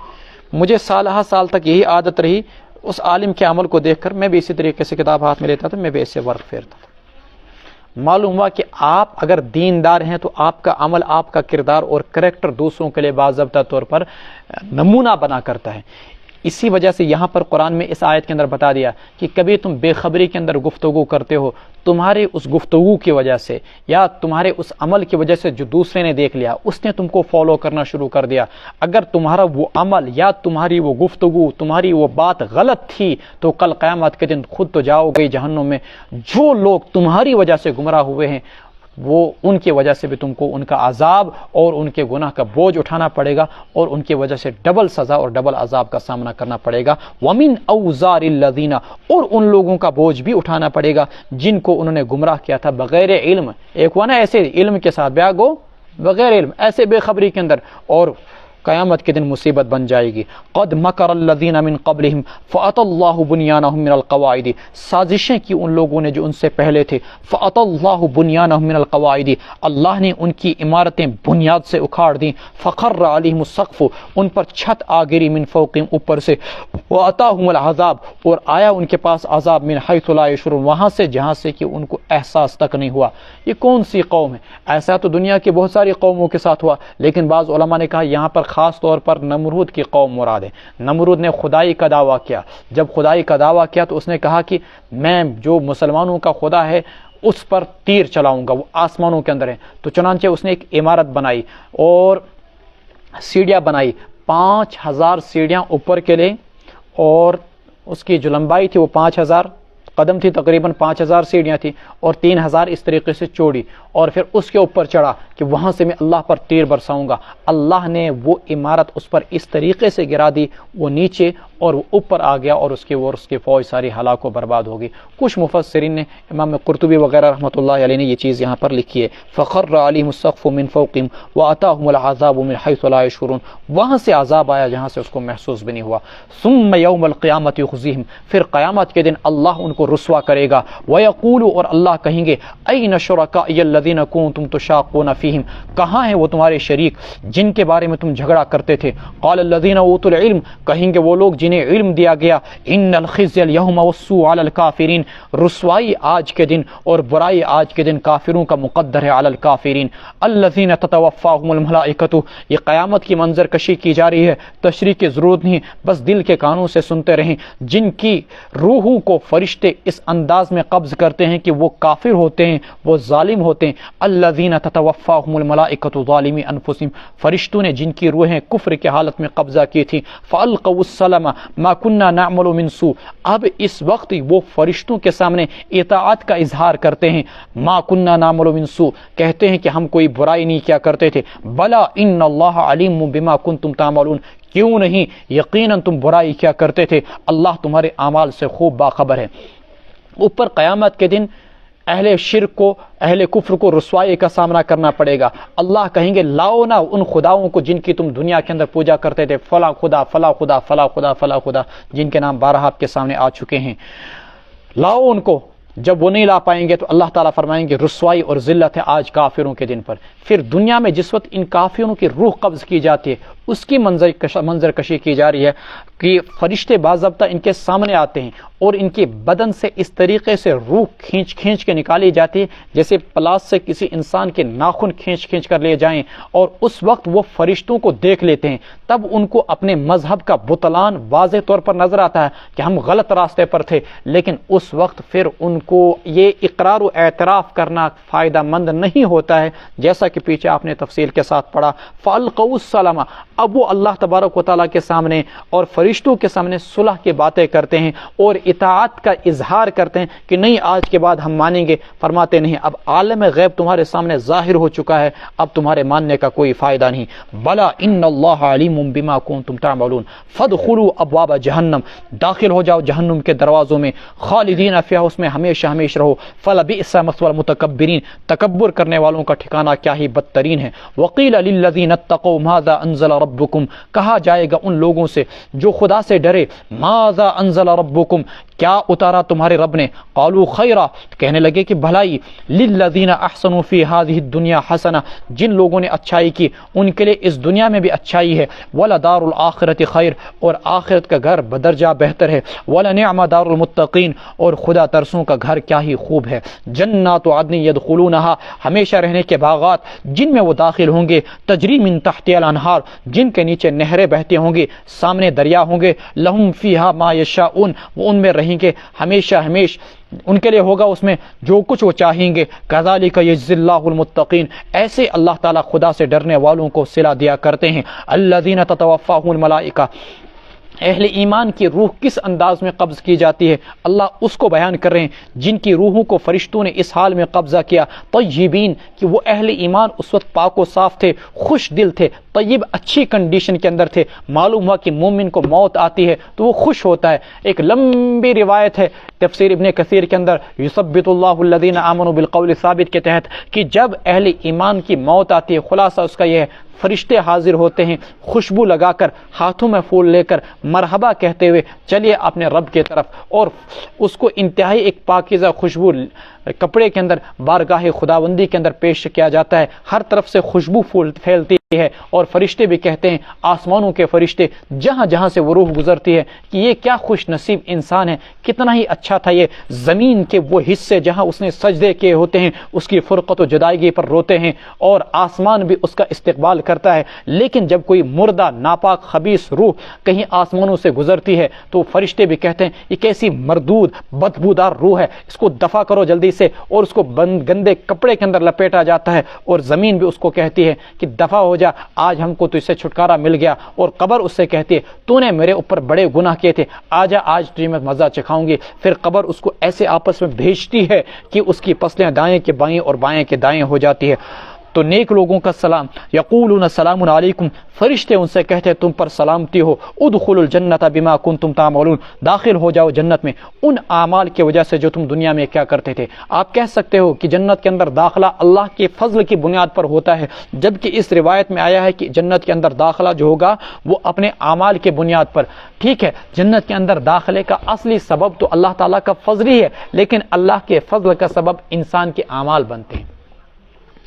مجھے سالہ سال تک یہی عادت رہی، اس عالم کے عمل کو دیکھ کر میں بھی اسی طریقے سے کتاب ہاتھ میں لیتا تھا، میں بھی ایسے ورق پھیرتا تھا۔ معلوم ہوا کہ آپ اگر دیندار ہیں تو آپ کا عمل، آپ کا کردار اور کریکٹر دوسروں کے لیے باضابطہ طور پر نمونہ بنا کرتا ہے۔ اسی وجہ سے یہاں پر قرآن میں اس آیت کے اندر بتا دیا کہ کبھی تم بے خبری کے اندر گفتگو کرتے ہو، تمہارے اس گفتگو کی وجہ سے یا تمہارے اس عمل کی وجہ سے جو دوسرے نے دیکھ لیا، اس نے تم کو فالو کرنا شروع کر دیا، اگر تمہارا وہ عمل یا تمہاری وہ گفتگو، تمہاری وہ بات غلط تھی تو کل قیامت کے دن خود تو جاؤ گے جہنم میں۔ جو لوگ تمہاری وجہ سے گمراہ ہوئے ہیں وہ ان کی وجہ سے بھی تم کو ان کا عذاب اور ان کے گناہ کا بوجھ اٹھانا پڑے گا، اور ان کی وجہ سے ڈبل سزا اور ڈبل عذاب کا سامنا کرنا پڑے گا۔ وَمِنْ أَوْزَارِ الَّذِينَ، اور ان لوگوں کا بوجھ بھی اٹھانا پڑے گا جن کو انہوں نے گمراہ کیا تھا بغیر علم۔ ایک ہوا نا ایسے علم کے ساتھ بیاہ گو بغیر علم، ایسے بے خبری کے اندر، اور قیامت کے دن مصیبت بن جائے گی۔ قد مکر الذین من قبلہم فأتی اللہ بنیانہم من القواعد، سازشیں کی ان لوگوں نے جو ان سے پہلے تھے۔ فأتی اللہ بنیانہم من القواعد، اللہ نے ان کی عمارتیں بنیاد سے اکھاڑ دیں۔ فخر علیہم السقف، ان پر چھت آ گری، من فوقہم اوپر سے۔ واتاہم العذاب، اور آیا ان کے پاس عذاب، من حیث لا یشعرون، وہاں سے جہاں سے کہ ان کو احساس تک نہیں ہوا۔ یہ کون سی قوم ہے؟ ایسا تو دنیا کی بہت ساری قوموں کے ساتھ ہوا، لیکن بعض علماء نے کہا یہاں پر خاص طور پر نمرود کی قوم مراد ہے۔ نمرود نے خدائی کا دعویٰ کیا، جب خدائی کا دعویٰ کیا تو اس نے کہا کہ میں جو مسلمانوں کا خدا ہے اس پر تیر چلاؤں گا، وہ آسمانوں کے اندر ہے۔ تو چنانچہ اس نے ایک عمارت بنائی اور سیڑھیاں بنائی، 5000 سیڑھیاں اوپر کے لے، اور اس کی جو لمبائی تھی وہ 5000 قدم تھی، تقریباً 5000 سیڑھیاں تھیں، اور 3000 اس طریقے سے چوڑی، اور پھر اس کے اوپر چڑھا کہ وہاں سے میں اللہ پر تیر برساؤں گا۔ اللہ نے وہ عمارت اس پر اس طریقے سے گرا دی، وہ نیچے اور وہ اوپر آ گیا، اور اس کی فوج ساری ہلاک و برباد ہوگی۔ کچھ مفسرین نے، امام قرطبی وغیرہ رحمۃ اللہ علیہ نے یہ چیز یہاں پر لکھی ہے، فخر علیہم السقف من فوقہم واتاہم العذاب من حیث لا یشعرون، وہاں سے عذاب آیا جہاں سے اس کو محسوس بھی نہیں ہوا۔ ثم یوم القیامت یخزیہم، پھر قیامت کے دن اللہ ان کو رسوا کرے گا۔ ویقول، اور اللہ کہیں گے، این شرکائی الذین کنتم تشاقون فیہم، کہاں ہیں وہ تمہارے شریک جن کے بارے میں تم جھگڑا کرتے تھے؟ قال الذین اوتوا العلم، کہیں گے وہ لوگ جنہیں علم دیا گیا، ان الخزي اليوم والسوء على الكافرین، رسوائی آج کے دن اور برائی آج کے دن کافروں کا مقدر ہے، علی الکافرین الذین تتوفاهم الملائکۃ، یہ قیامت کی منظر کشی کی جا رہی ہے، تشریح کی ضرورت نہیں، بس دل کے کانوں سے سنتے رہیں، جن کی روحوں کو فرشتے اس انداز میں قبض کرتے ہیں کہ وہ کافر ہوتے ہیں، وہ ظالم ہوتے ہیں۔ الذین تتوفاهم الملائکۃ ظالمی انفسہم، فرشتوں نے جن کی روحیں کفر کی حالت میں قبضہ کی تھی، فالقوا السلم ما كنا نعمل من سوء، اب اس وقت وہ فرشتوں کے سامنے اطاعت کا اظہار کرتے ہیں، ما كنا نعمل من سوء، کہتے ہیں کہ ہم کوئی برائی نہیں کیا کرتے تھے، بلا ان اللہ علیم بما کنتم تعملون، کیوں نہیں، یقیناً تم برائی کیا کرتے تھے، اللہ تمہارے اعمال سے خوب باخبر ہے۔ اوپر قیامت کے دن اہل شرک کو، اہل کفر کو رسوائی کا سامنا کرنا پڑے گا۔ اللہ کہیں گے لاؤ نا ان خداؤں کو جن کی تم دنیا کے اندر پوجا کرتے تھے، فلاں خدا فلاں خدا فلاں خدا فلاں خدا، جن کے نام بارہا آپ کے سامنے آ چکے ہیں، لاؤ ان کو۔ جب وہ نہیں لا پائیں گے تو اللہ تعالیٰ فرمائیں گے رسوائی اور ذلت ہے آج کافروں کے دن پر۔ پھر دنیا میں جس وقت ان کافروں کی روح قبض کی جاتی ہے، اس کی منظر کشی کی جا رہی ہے کہ فرشتے باضابطہ ان کے سامنے آتے ہیں اور ان کے بدن سے اس طریقے سے روح کھینچ کے نکالی جاتی ہے جیسے پلاس سے کسی انسان کے ناخن کھینچ کر لے جائیں، اور اس وقت وہ فرشتوں کو دیکھ لیتے ہیں، تب ان کو اپنے مذہب کا بطلان واضح طور پر نظر آتا ہے کہ ہم غلط راستے پر تھے، لیکن اس وقت پھر ان کو یہ اقرار و اعتراف کرنا فائدہ مند نہیں ہوتا ہے، جیسا کہ پیچھے آپ نے تفصیل کے ساتھ پڑھا۔ فَأَلْقَوْا السَّلَامَ، اب وہ اللہ تبارک و تعالیٰ کے سامنے اور فرشتوں کے سامنے صلح کی باتیں کرتے ہیں اور اطاعت کا اظہار کرتے ہیں کہ نہیں آج کے بعد ہم مانیں گے، فرماتے نہیں اب عالم غیب تمہارے سامنے ظاہر ہو چکا ہے، اب تمہارے ماننے کا کوئی فائدہ نہیں۔ بلا ان اللہ علیم بما کنتم تعملون فادخلوا ابواب جہنم، داخل ہو جاؤ جہنم کے دروازوں میں، خالدین فیہا، اس میں ہمیشہ رہو، فلبئس مثوى المتکبرین، تکبر کرنے والوں کا ٹھکانہ کیا ہی بدترین ہے۔ وقیل للذین اتقوا ماذا انزل ربکم، کہا جائے گا ان لوگوں سے جو خدا سے ڈرے، ماذا انزل ربکم، کیا اتارا تمہارے رب نے، قالوا خیرا، کہنے لگے کہ بھلائی، للذین احسنوا فی هذه الدنیا حسنہ، جن لوگوں نے اچھائی کی ان کے لیے اس دنیا میں بھی اچھائی ہے، ولدار الآخرۃ خیر، اور آخرت کا گھر بدرجہ بہتر ہے، ولنعم دار المتقین، اور خدا ترسوں کا گھر کیا ہی خوب ہے، جنات عدن یدخلونها، ہمیشہ رہنے کے باغات جن میں وہ داخل ہوں گے، تجری من تحتها الانہار، جن کے نیچے نہریں بہتی ہوں گی، سامنے دریا ہوں گے، لہم فیہا ما یشاؤون، وہ ان میں رہیں گے ہمیشہ ان کے لیے ہوگا اس میں جو کچھ وہ چاہیں گے، کذالک یجزی اللہ المتقین، ایسے اللہ تعالیٰ خدا سے ڈرنے والوں کو صلہ دیا کرتے ہیں، الذین تتوفاهم الملائکہ، اہل ایمان کی روح کس انداز میں قبض کی جاتی ہے، اللہ اس کو بیان کر رہے ہیں، جن کی روحوں کو فرشتوں نے اس حال میں قبضہ کیا، طیبین، کہ وہ اہل ایمان اس وقت پاک و صاف تھے، خوش دل تھے، طیب اچھی کنڈیشن کے اندر تھے۔ معلوم ہوا کہ مومن کو موت آتی ہے تو وہ خوش ہوتا ہے۔ ایک لمبی روایت ہے تفسیر ابن کثیر کے اندر، یثبت اللہ الذین آمنوا بالقول ثابت کے تحت، کہ جب اہل ایمان کی موت آتی ہے، خلاصہ اس کا یہ ہے، فرشتے حاضر ہوتے ہیں خوشبو لگا کر، ہاتھوں میں پھول لے کر، مرحبا کہتے ہوئے چلیے اپنے رب کی طرف، اور اس کو انتہائی ایک پاکیزہ خوشبو کپڑے کے اندر بارگاہ خداوندی کے اندر پیش کیا جاتا ہے، ہر طرف سے خوشبو پھیلتی ہے، اور فرشتے بھی کہتے ہیں، آسمانوں کے فرشتے جہاں جہاں سے وہ روح گزرتی ہے، کہ یہ کیا خوش نصیب انسان ہے، کتنا ہی اچھا تھا یہ، زمین کے وہ حصے جہاں اس نے سجدے کیے ہوتے ہیں اس کی فرقت و جدائیگی پر روتے ہیں، اور آسمان بھی اس کا استقبال کرتا ہے۔ لیکن جب کوئی مردہ ناپاک خبیث روح کہیں آسمانوں سے گزرتی ہے تو فرشتے بھی کہتے ہیں، یہ کیسی مردود بدبودار روح ہے، اس کو دفع کرو جلدی سے، اور اس کو گندے کپڑے کے اندر لپیٹا جاتا ہے، اور زمین بھی اس کو کہتی ہے کہ دفع ہو جا، آج ہم کو تو اس سے چھٹکارا مل گیا، اور قبر اس سے کہتی ہے تو نے میرے اوپر بڑے گناہ کیے تھے، آجا آج تجھے میں مزہ چکھاؤں گی۔ پھر قبر اس کو ایسے آپس میں بھیجتی ہے کہ اس کی پسلیاں دائیں کے بائیں اور بائیں کے دائیں ہو جاتی ہے۔ تو نیک لوگوں کا سلام، یقولون سلام علیکم، فرشتے ان سے کہتے ہیں تم پر سلامتی ہو، ادخلوا الجنت بما کنتم تعملون، داخل ہو جاؤ جنت میں ان اعمال کی وجہ سے جو تم دنیا میں کیا کرتے تھے۔ آپ کہہ سکتے ہو کہ جنت کے اندر داخلہ اللہ کے فضل کی بنیاد پر ہوتا ہے، جبکہ اس روایت میں آیا ہے کہ جنت کے اندر داخلہ جو ہوگا وہ اپنے اعمال کے بنیاد پر۔ ٹھیک ہے، جنت کے اندر داخلے کا اصلی سبب تو اللہ تعالیٰ کا فضل ہی ہے، لیکن اللہ کے فضل کا سبب انسان کے اعمال بنتے ہیں،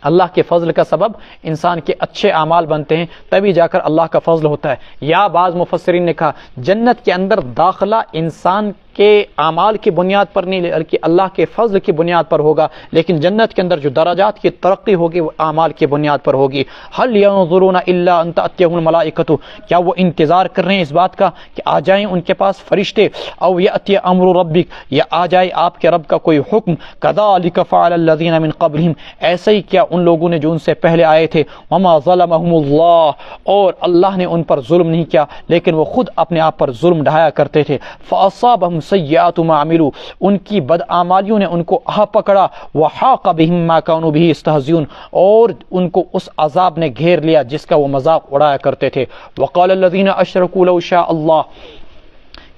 اللہ کے فضل کا سبب انسان کے اچھے اعمال بنتے ہیں، تبھی جا کر اللہ کا فضل ہوتا ہے۔ یا بعض مفسرین نے کہا جنت کے اندر داخلہ انسان کے اعمال کی بنیاد پر نہیں بلکہ اللہ کے فضل کی بنیاد پر ہوگا، لیکن جنت کے اندر جو درجات کی ترقی ہوگی وہ اعمال کی بنیاد پر ہوگی۔ هل ينظرون الا ان تأتيهم الملائکۃ، کیا وہ انتظار کر رہے ہیں اس بات کا کہ آ جائیں ان کے پاس فرشتے، او یأتی امر ربک، یا آ جائے آپ کے رب کا کوئی حکم، کذالک فعل الذین من قبلہم، ایسے ہی کیا ان لوگوں نے جو ان سے پہلے آئے تھے، وما ظلمهم اللہ، اور اللہ نے ان پر ظلم نہیں کیا لیکن وہ خود اپنے آپ پر ظلم ڈھایا کرتے تھے، فاصابهم سیئات ما عملوا، ان کی بدعمالیوں نے ان کو آ پکڑا، وحاق بهم ما كانوا به يستهزئون، اور ان کو اس عذاب نے گھیر لیا جس کا وہ مذاق اڑایا کرتے تھے۔ وقال الذين اشركوا لو شاء اللہ،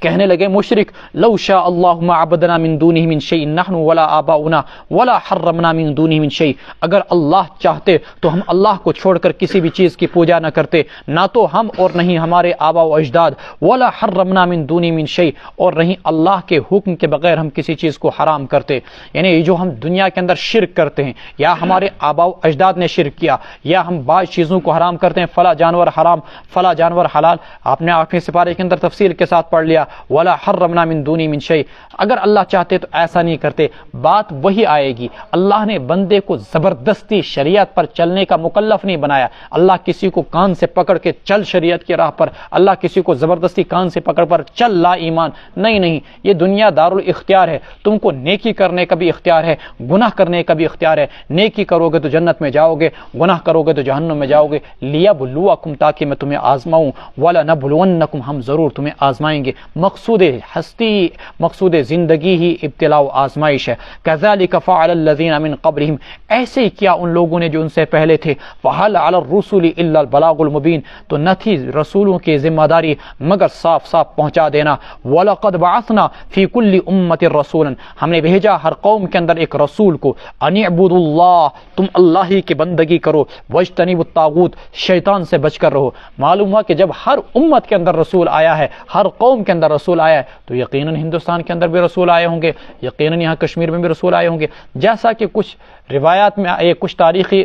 کہنے لگے مشرک، لو شاء اللہ ما عبدنا من دونه من شيء نحن ولا آباؤنا ولا حرمنا من دونه من شيء، اگر اللہ چاہتے تو ہم اللہ کو چھوڑ کر کسی بھی چیز کی پوجا نہ کرتے، نہ تو ہم اور نہیں ہمارے آبا و اجداد، ولا حرمنا من دونه من شيء، اور نہیں اللہ کے حکم کے بغیر ہم کسی چیز کو حرام کرتے۔ یعنی جو ہم دنیا کے اندر شرک کرتے ہیں، یا ہمارے آبا و اجداد نے شرک کیا، یا ہم بعض چیزوں کو حرام کرتے ہیں، فلاں جانور حرام فلاں جانور حلال، آپ نے آخری سپارے کے اندر تفصیل کے ساتھ پڑھ لیا، ولا حرمنا من دونی من شیء، اگر اللہ چاہتے تو ایسا نہیں کرتے۔ بات وہی آئے گی، اللہ نے بندے کو زبردستی شریعت پر چلنے کا مکلف نہیں بنایا، اللہ کسی کو کان سے پکڑ کے چل شریعت کی راہ پر، اللہ کسی کو زبردستی کان سے پکڑ پر چل لا ایمان، نہیں، یہ دنیا دار الاختیار ہے، تم کو نیکی کرنے کا بھی اختیار ہے، گناہ کرنے کا بھی اختیار ہے، نیکی کرو گے تو جنت میں جاؤ گے، گناہ کرو گے تو جہنم میں جاؤ گے، لیبلوکم، تاکہ میں تمہیں آزماؤں، ولنبلونکم، ہم ضرور تمہیں آزمائیں گے۔ مقصود ہستی، مقصود زندگی ہی ابتلاء و آزمائش ہے۔ کذالک فعل الذین من قبلہم، ایسے ہی کیا ان لوگوں نے جو ان سے پہلے تھے۔ فہل علی الرسل الا البلاغ المبین، تو نہ تھی رسولوں کی ذمہ داری مگر صاف صاف پہنچا دینا۔ ولقد بعثنا فی کل امۃ رسولا، ہم نے بھیجا ہر قوم کے اندر ایک رسول کو، ان اعبدوا اللہ، تم اللہ ہی کی بندگی کرو، واجتنبوا الطاغوت، شیطان سے بچ کر رہو۔ معلوم ہوا کہ جب ہر امت کے اندر رسول آیا ہے، ہر قوم کے اندر رسول آیا ہے، تو یقیناً ہندوستان کے اندر بھی رسول آئے ہوں گے، یقیناً یہاں کشمیر میں بھی رسول آئے ہوں گے، جیسا کہ کچھ روایات میں آئے، کچھ تاریخی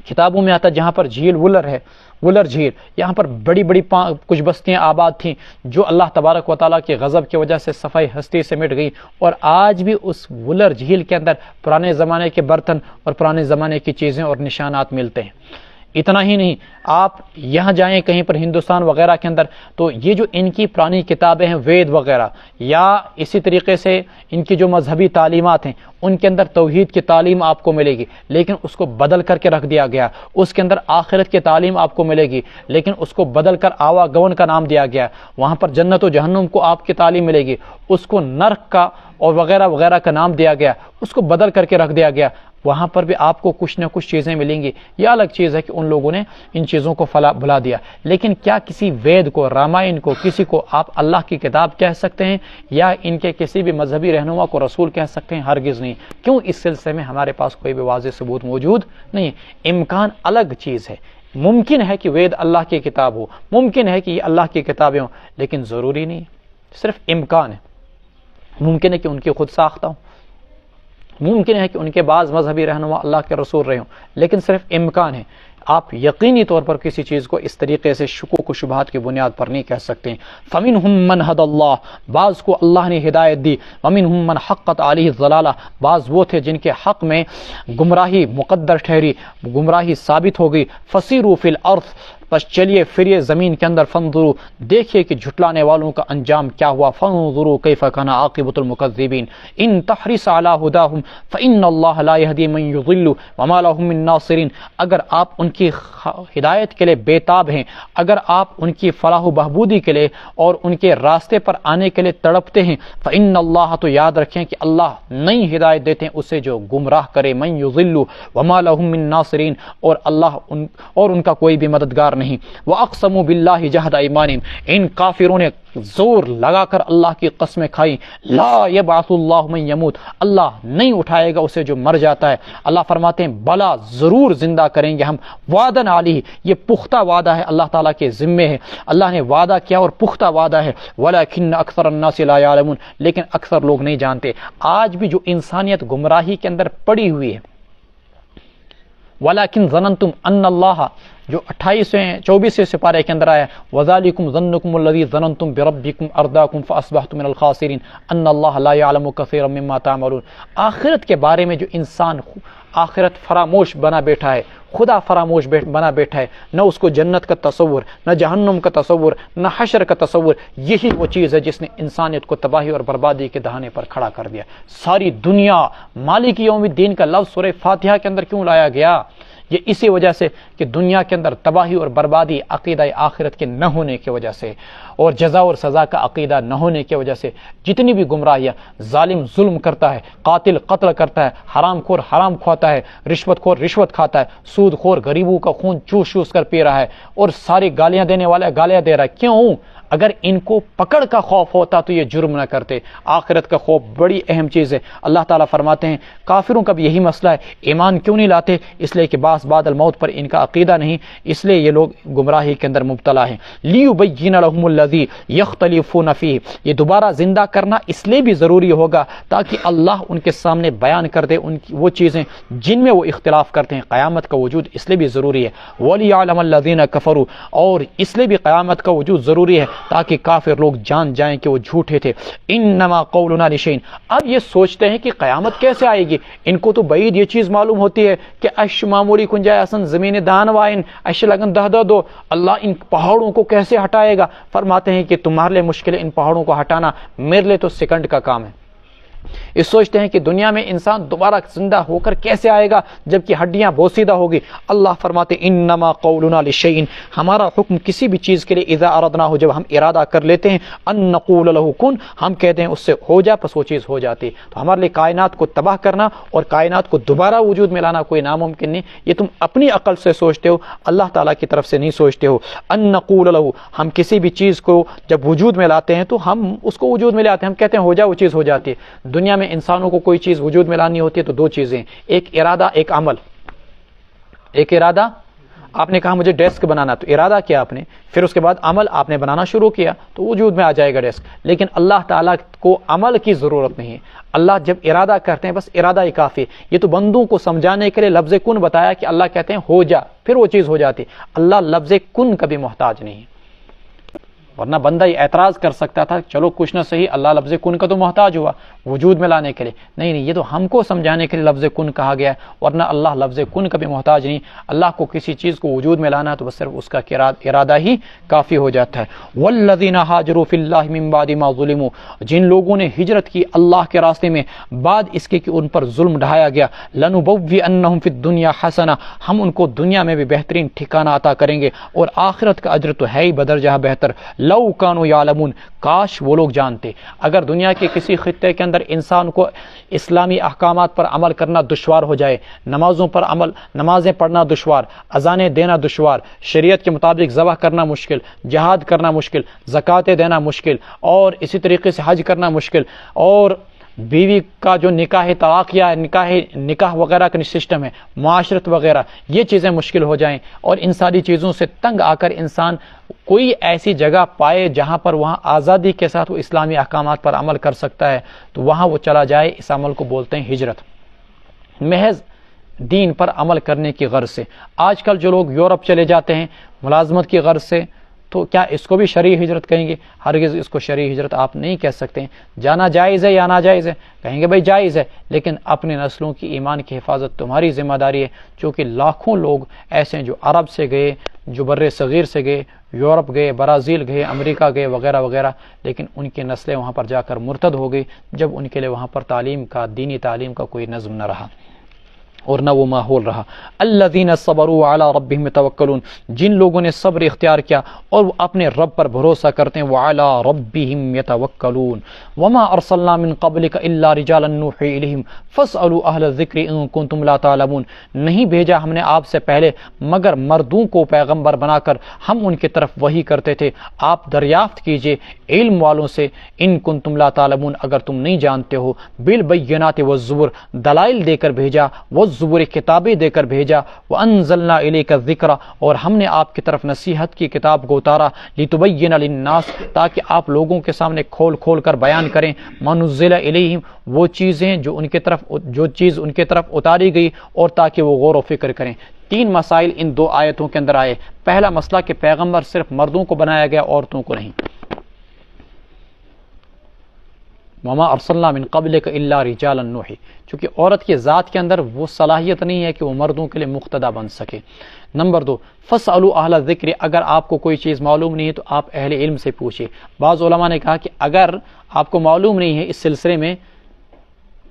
کتابوں میں آتا ہے، جہاں پر جھیل ولر ہے، ولر جھیل، یہاں پر بڑی بڑی کچھ بستیاں آباد تھیں جو اللہ تبارک و تعالیٰ کے غضب کی وجہ سے صفائی ہستی سے مٹ گئی، اور آج بھی اس ولر جھیل کے اندر پرانے زمانے کے برتن اور پرانے زمانے کی چیزیں اور نشانات ملتے ہیں۔ اتنا ہی نہیں، آپ یہاں جائیں کہیں پر ہندوستان وغیرہ کے اندر تو یہ جو ان کی پرانی کتابیں ہیں وید وغیرہ، یا اسی طریقے سے ان کی جو مذہبی تعلیمات ہیں ان کے اندر توحید کی تعلیم آپ کو ملے گی، لیکن اس کو بدل کر کے رکھ دیا گیا۔ اس کے اندر آخرت کی تعلیم آپ کو ملے گی، لیکن اس کو بدل کر آوا گون کا نام دیا گیا۔ وہاں پر جنت و جہنم کو آپ کی تعلیم ملے گی، اس کو نرک کا اور وغیرہ وغیرہ کا نام دیا گیا، اس کو بدل کر کے رکھ دیا گیا۔ وہاں پر بھی آپ کو کچھ نہ کچھ چیزیں ملیں گی۔ یہ الگ چیز ہے کہ ان لوگوں نے ان چیزوں کو بھلا دیا، لیکن کیا کسی وید کو، رامائن کو، کسی کو آپ اللہ کی کتاب کہہ سکتے ہیں، یا ان کے کسی بھی مذہبی رہنما کو رسول کہہ سکتے ہیں؟ ہرگز نہیں۔ کیوں؟ اس سلسلے میں ہمارے پاس کوئی بھی واضح ثبوت موجود نہیں۔ امکان الگ چیز ہے، ممکن ہے کہ وید اللہ کی کتاب ہو، ممکن ہے کہ یہ اللہ کی کتابیں ہوں، لیکن ضروری نہیں، صرف امکان ہے۔ ممکن ہے کہ ان کی خود ساختہ ہوں، ممکن ہے کہ ان کے بعض مذہبی رہنما اللہ کے رسول رہے ہوں، لیکن صرف امکان ہے۔ آپ یقینی طور پر کسی چیز کو اس طریقے سے شکوک و شبہات کی بنیاد پر نہیں کہہ سکتے ہیں۔ فَمِنْهُمْ مَنْ هَدَى اللَّهُ، بعض کو اللہ نے ہدایت دی، وَمِنْهُمْ مَنْ حَقَّتْ عَلَيْهِ الضَّلَالَةُ، بعض وہ تھے جن کے حق میں گمراہی مقدر ٹھہری، گمراہی ثابت ہو گئی۔ فَسِيرُوا فِي الْأَرْضِ، بس چلیے پھریے زمین کے اندر، فانظروا، دیکھیے کہ جھٹلانے والوں کا انجام کیا ہوا۔ فانظروا کیف کان عاقبۃ المکذبین، ان تحرص علی ہداہم فإن اللہ لا یہدی من یضل وما لهم من ناصرین، اگر آپ ان کی ہدایت کے لیے بیتاب ہیں، اگر آپ ان کی فلاح و بہبودی کے لیے اور ان کے راستے پر آنے کے لیے تڑپتے ہیں، فإن اللہ، تو یاد رکھیں کہ اللہ نہیں ہدایت دیتے ہیں اسے جو گمراہ کرے، من یضل وما لهم من ناصرین، اور اللہ ان کا کوئی بھی مددگار نہیں۔ وَأَقْسَمُوا بِاللَّهِ جَهْدَ أَيْمَانِهِمْ، ان کافروں نے زور لگا کر اللہ کی قسمیں کھائی، لا يبعث اللہ من يموت، اللہ نہیں اٹھائے گا اسے جو مر جاتا ہے۔ اللہ فرماتے ہیں بلا، ضرور زندہ کریں گے ہم، وعدن علیہ، یہ پختہ وعدہ ہے، اللہ تعالیٰ کے ذمے ہے، اللہ نے وعدہ کیا اور پختہ وعدہ ہے۔ وَلَكِنَّ أَكْثَرَ النَّاسِ لَا يَعْلَمُونَ، لیکن اکثر لوگ نہیں جانتے۔ آج بھی جو انسانیت گمراہی کے اندر پڑی ہوئی ہے، وَلَكِنْ ظَنَنْتُمْ أَنَّ اللَّهَ، جو 24 سپارے کے اندر آیا، وَذَلِكُمْ ظَنُّكُمُ الَّذِي ظَنَنْتُمْ بِرَبِّكُمْ أَرْدَاكُمْ فَأَصْبَحْتُمْ مِنَ الْخَاسِرِينَ أَنَّ اللَّهَ لَا يَعْلَمُ كَثِيرًا مِمَّا تَعْمَلُونَ۔ آخرت کے بارے میں جو انسان آخرت فراموش بنا بیٹھا ہے، خدا فراموش بنا بیٹھا ہے، نہ اس کو جنت کا تصور، نہ جہنم کا تصور، نہ حشر کا تصور، یہی وہ چیز ہے جس نے انسانیت کو تباہی اور بربادی کے دہانے پر کھڑا کر دیا۔ ساری دنیا، مالک یوم الدین کا لفظ سورہ فاتحہ کے اندر کیوں لایا گیا؟ یہ اسی وجہ سے کہ دنیا کے اندر تباہی اور بربادی عقیدہ آخرت کے نہ ہونے کی وجہ سے، اور جزا اور سزا کا عقیدہ نہ ہونے کی وجہ سے جتنی بھی گمراہیاں، ظالم ظلم کرتا ہے، قاتل قتل کرتا ہے، حرام خور حرام کھاتا ہے، رشوت خور رشوت کھاتا ہے، سود خور غریبوں کا خون چوس چوس کر پی رہا ہے، اور ساری گالیاں دینے والا گالیاں دے رہا ہے۔ کیوں؟ اگر ان کو پکڑ کا خوف ہوتا تو یہ جرم نہ کرتے۔ آخرت کا خوف بڑی اہم چیز ہے۔ اللہ تعالیٰ فرماتے ہیں کافروں کا بھی یہی مسئلہ ہے، ایمان کیوں نہیں لاتے؟ اس لیے کہ بعد الموت پر ان کا عقیدہ نہیں، اس لیے یہ لوگ گمراہی کے اندر مبتلا ہیں۔ لیبین لهم الذی یختلفون فیہ، یہ دوبارہ زندہ کرنا اس لیے بھی ضروری ہوگا تاکہ اللہ ان کے سامنے بیان کر دے ان کی وہ چیزیں جن میں وہ اختلاف کرتے ہیں۔ قیامت کا وجود اس لیے بھی ضروری ہے۔ ولیعلم الذین کفروا، اور اس لیے بھی قیامت کا وجود ضروری ہے تاکہ کافر لوگ جان جائیں کہ وہ جھوٹے تھے۔ انما قولنا لشیء، اب یہ سوچتے ہیں کہ قیامت کیسے آئے گی، ان کو تو بعید یہ چیز معلوم ہوتی ہے کہ اش معمولی کنجائے اصن زمین دان وائن اش لگن دہ دو، اللہ ان پہاڑوں کو کیسے ہٹائے گا؟ فرماتے ہیں کہ تمہارے لیے مشکل ہے ان پہاڑوں کو ہٹانا، میرے لیے تو سیکنڈ کا کام ہے۔ یہ سوچتے ہیں کہ دنیا میں انسان دوبارہ زندہ ہو کر کیسے آئے گا جبکہ ہڈیاں بوسیدہ ہوگی۔ اللہ فرماتے انما قولنا لشیء، ہمارا حکم کسی بھی چیز کے لیے اذا اردنا ہو، جب ہم ارادہ کر لیتے ہیں، ان نقول له کن، ہم کہتے ہیں اس سے ہو جا، پس وہ چیز ہو جاتی۔ تو ہمارے لیے کائنات کو تباہ کرنا اور کائنات کو دوبارہ وجود میں لانا کوئی ناممکن نہیں، یہ تم اپنی عقل سے سوچتے ہو، اللہ تعالیٰ کی طرف سے نہیں سوچتے ہو۔ ان نقول له، ہم کسی بھی چیز کو جب وجود میں لاتے ہیں تو ہم اس کو وجود میں لاتے ہیں، ہم کہتے ہیں ہو جا، وہ چیز ہو جاتی ہے۔ دنیا میں انسانوں کو کوئی چیز وجود میں لانی ہوتی ہے تو دو چیزیں، ایک ارادہ ایک عمل۔ ایک ارادہ، آپ نے کہا مجھے ڈیسک بنانا، تو ارادہ کیا آپ نے، پھر اس کے بعد عمل آپ نے بنانا شروع کیا تو وجود میں آ جائے گا ڈیسک۔ لیکن اللہ تعالیٰ کو عمل کی ضرورت نہیں ہے، اللہ جب ارادہ کرتے ہیں بس ارادہ ہی کافی۔ یہ تو بندوں کو سمجھانے کے لیے لفظ کن بتایا کہ اللہ کہتے ہیں ہو جا، پھر وہ چیز ہو جاتی۔ اللہ لفظ کن کبھی محتاج نہیں ہے۔ ورنہ بندہ یہ اعتراض کر سکتا تھا چلو کچھ نہ صحیح اللہ لفظ کن کا تو محتاج ہوا وجود میں لانے کے لیے، نہیں یہ تو ہم کو سمجھانے کے لیے لفظ کن کہا گیا ہے، ورنہ اللہ لفظ کن کا بھی محتاج نہیں۔ اللہ کو کسی چیز کو وجود میں لانا ہے تو بس صرف اس کا ارادہ ہی کافی ہو جاتا ہے۔ والذین ہاجروا فی اللہ من بعد ما ظلموا، جن لوگوں نے ہجرت کی اللہ کے راستے میں بعد اس کے کہ ان پر ظلم ڈھایا گیا، لنبوئنہم فی الدنیا حسنہ، ہم ان کو دنیا میں بھی بہترین ٹھکانہ عطا کریں گے اور آخرت کا اجر تو ہے ہی بدرجہ بہتر۔ لو کانوا یعلمون، کاش وہ لوگ جانتے، اگر دنیا کے کسی خطے کے اندر انسان کو اسلامی احکامات پر عمل کرنا دشوار ہو جائے، نمازوں پر عمل، نمازیں پڑھنا دشوار، اذانیں دینا دشوار، شریعت کے مطابق ذبح کرنا مشکل، جہاد کرنا مشکل، زکاتیں دینا مشکل، اور اسی طریقے سے حج کرنا مشکل، اور بیوی کا جو نکاح طلاق یا نکاح وغیرہ کا سسٹم ہے، معاشرت وغیرہ، یہ چیزیں مشکل ہو جائیں، اور ان ساری چیزوں سے تنگ آ کر انسان کوئی ایسی جگہ پائے جہاں پر وہاں آزادی کے ساتھ وہ اسلامی احکامات پر عمل کر سکتا ہے تو وہاں وہ چلا جائے، اس عمل کو بولتے ہیں ہجرت، محض دین پر عمل کرنے کی غرض سے۔ آج کل جو لوگ یورپ چلے جاتے ہیں ملازمت کی غرض سے، تو کیا اس کو بھی شرعی ہجرت کہیں گے؟ ہرگز اس کو شرعی ہجرت آپ نہیں کہہ سکتے ہیں۔ جانا جائز ہے یا ناجائز ہے؟ کہیں گے بھائی جائز ہے، لیکن اپنے نسلوں کی ایمان کی حفاظت تمہاری ذمہ داری ہے، چونکہ لاکھوں لوگ ایسے ہیں جو عرب سے گئے، جو بر صغیر سے گئے، یورپ گئے، برازیل گئے، امریکہ گئے وغیرہ وغیرہ، لیکن ان کی نسلیں وہاں پر جا کر مرتد ہو گئی جب ان کے لیے وہاں پر تعلیم کا، دینی تعلیم کا کوئی نظم نہ رہا اور نہ وہ ماحول رہا۔ الذین صبروا علی ربہم یتوکلون، جن لوگوں نے صبر اختیار کیا اور وہ اپنے رب پر بھروسہ کرتے ہیں، وعلی ربہم یتوکلون، وما ارسلنا من قبلک الا رجالا نوحی الیہم فاسألوا اہل الذکر ان کنتم لا تعلمون، نہیں بھیجا ہم نے آپ سے پہلے مگر مردوں کو پیغمبر بنا کر ہم ان کی طرف وحی کرتے تھے، آپ دریافت کیجئے علم والوں سے، ان کنتم لا تعلمون، اگر تم نہیں جانتے ہو، بالبینات والزبر، دلائل دے کر بھیجا، والزبر کتابیں دے کر بھیجا، وانزلنا الیک الذکر، اور ہم نے آپ کی طرف نصیحت کی کتاب کو اتارا، لتبین للناس، تاکہ آپ لوگوں کے سامنے کھول کھول کر بیان کریں، ما نزل الیہم، وہ چیزیں جو چیز ان کے طرف اتاری گئی، اور تاکہ وہ غور و فکر کریں۔ تین مسائل ان دو آیتوں کے اندر آئے۔ پہلا مسئلہ کہ پیغمبر صرف مردوں کو بنایا گیا، عورتوں کو نہیں، وما ارسلنا من قبلک الا رجالا نوحی، چونکہ عورت کی ذات کے اندر وہ صلاحیت نہیں ہے کہ وہ مردوں کے لیے مقتدا بن سکے۔ نمبر دو، فاسألوا اہل الذکر، اگر آپ کو کوئی چیز معلوم نہیں ہے تو آپ اہل علم سے پوچھیں۔ بعض علماء نے کہا کہ اگر آپ کو معلوم نہیں ہے اس سلسلے میں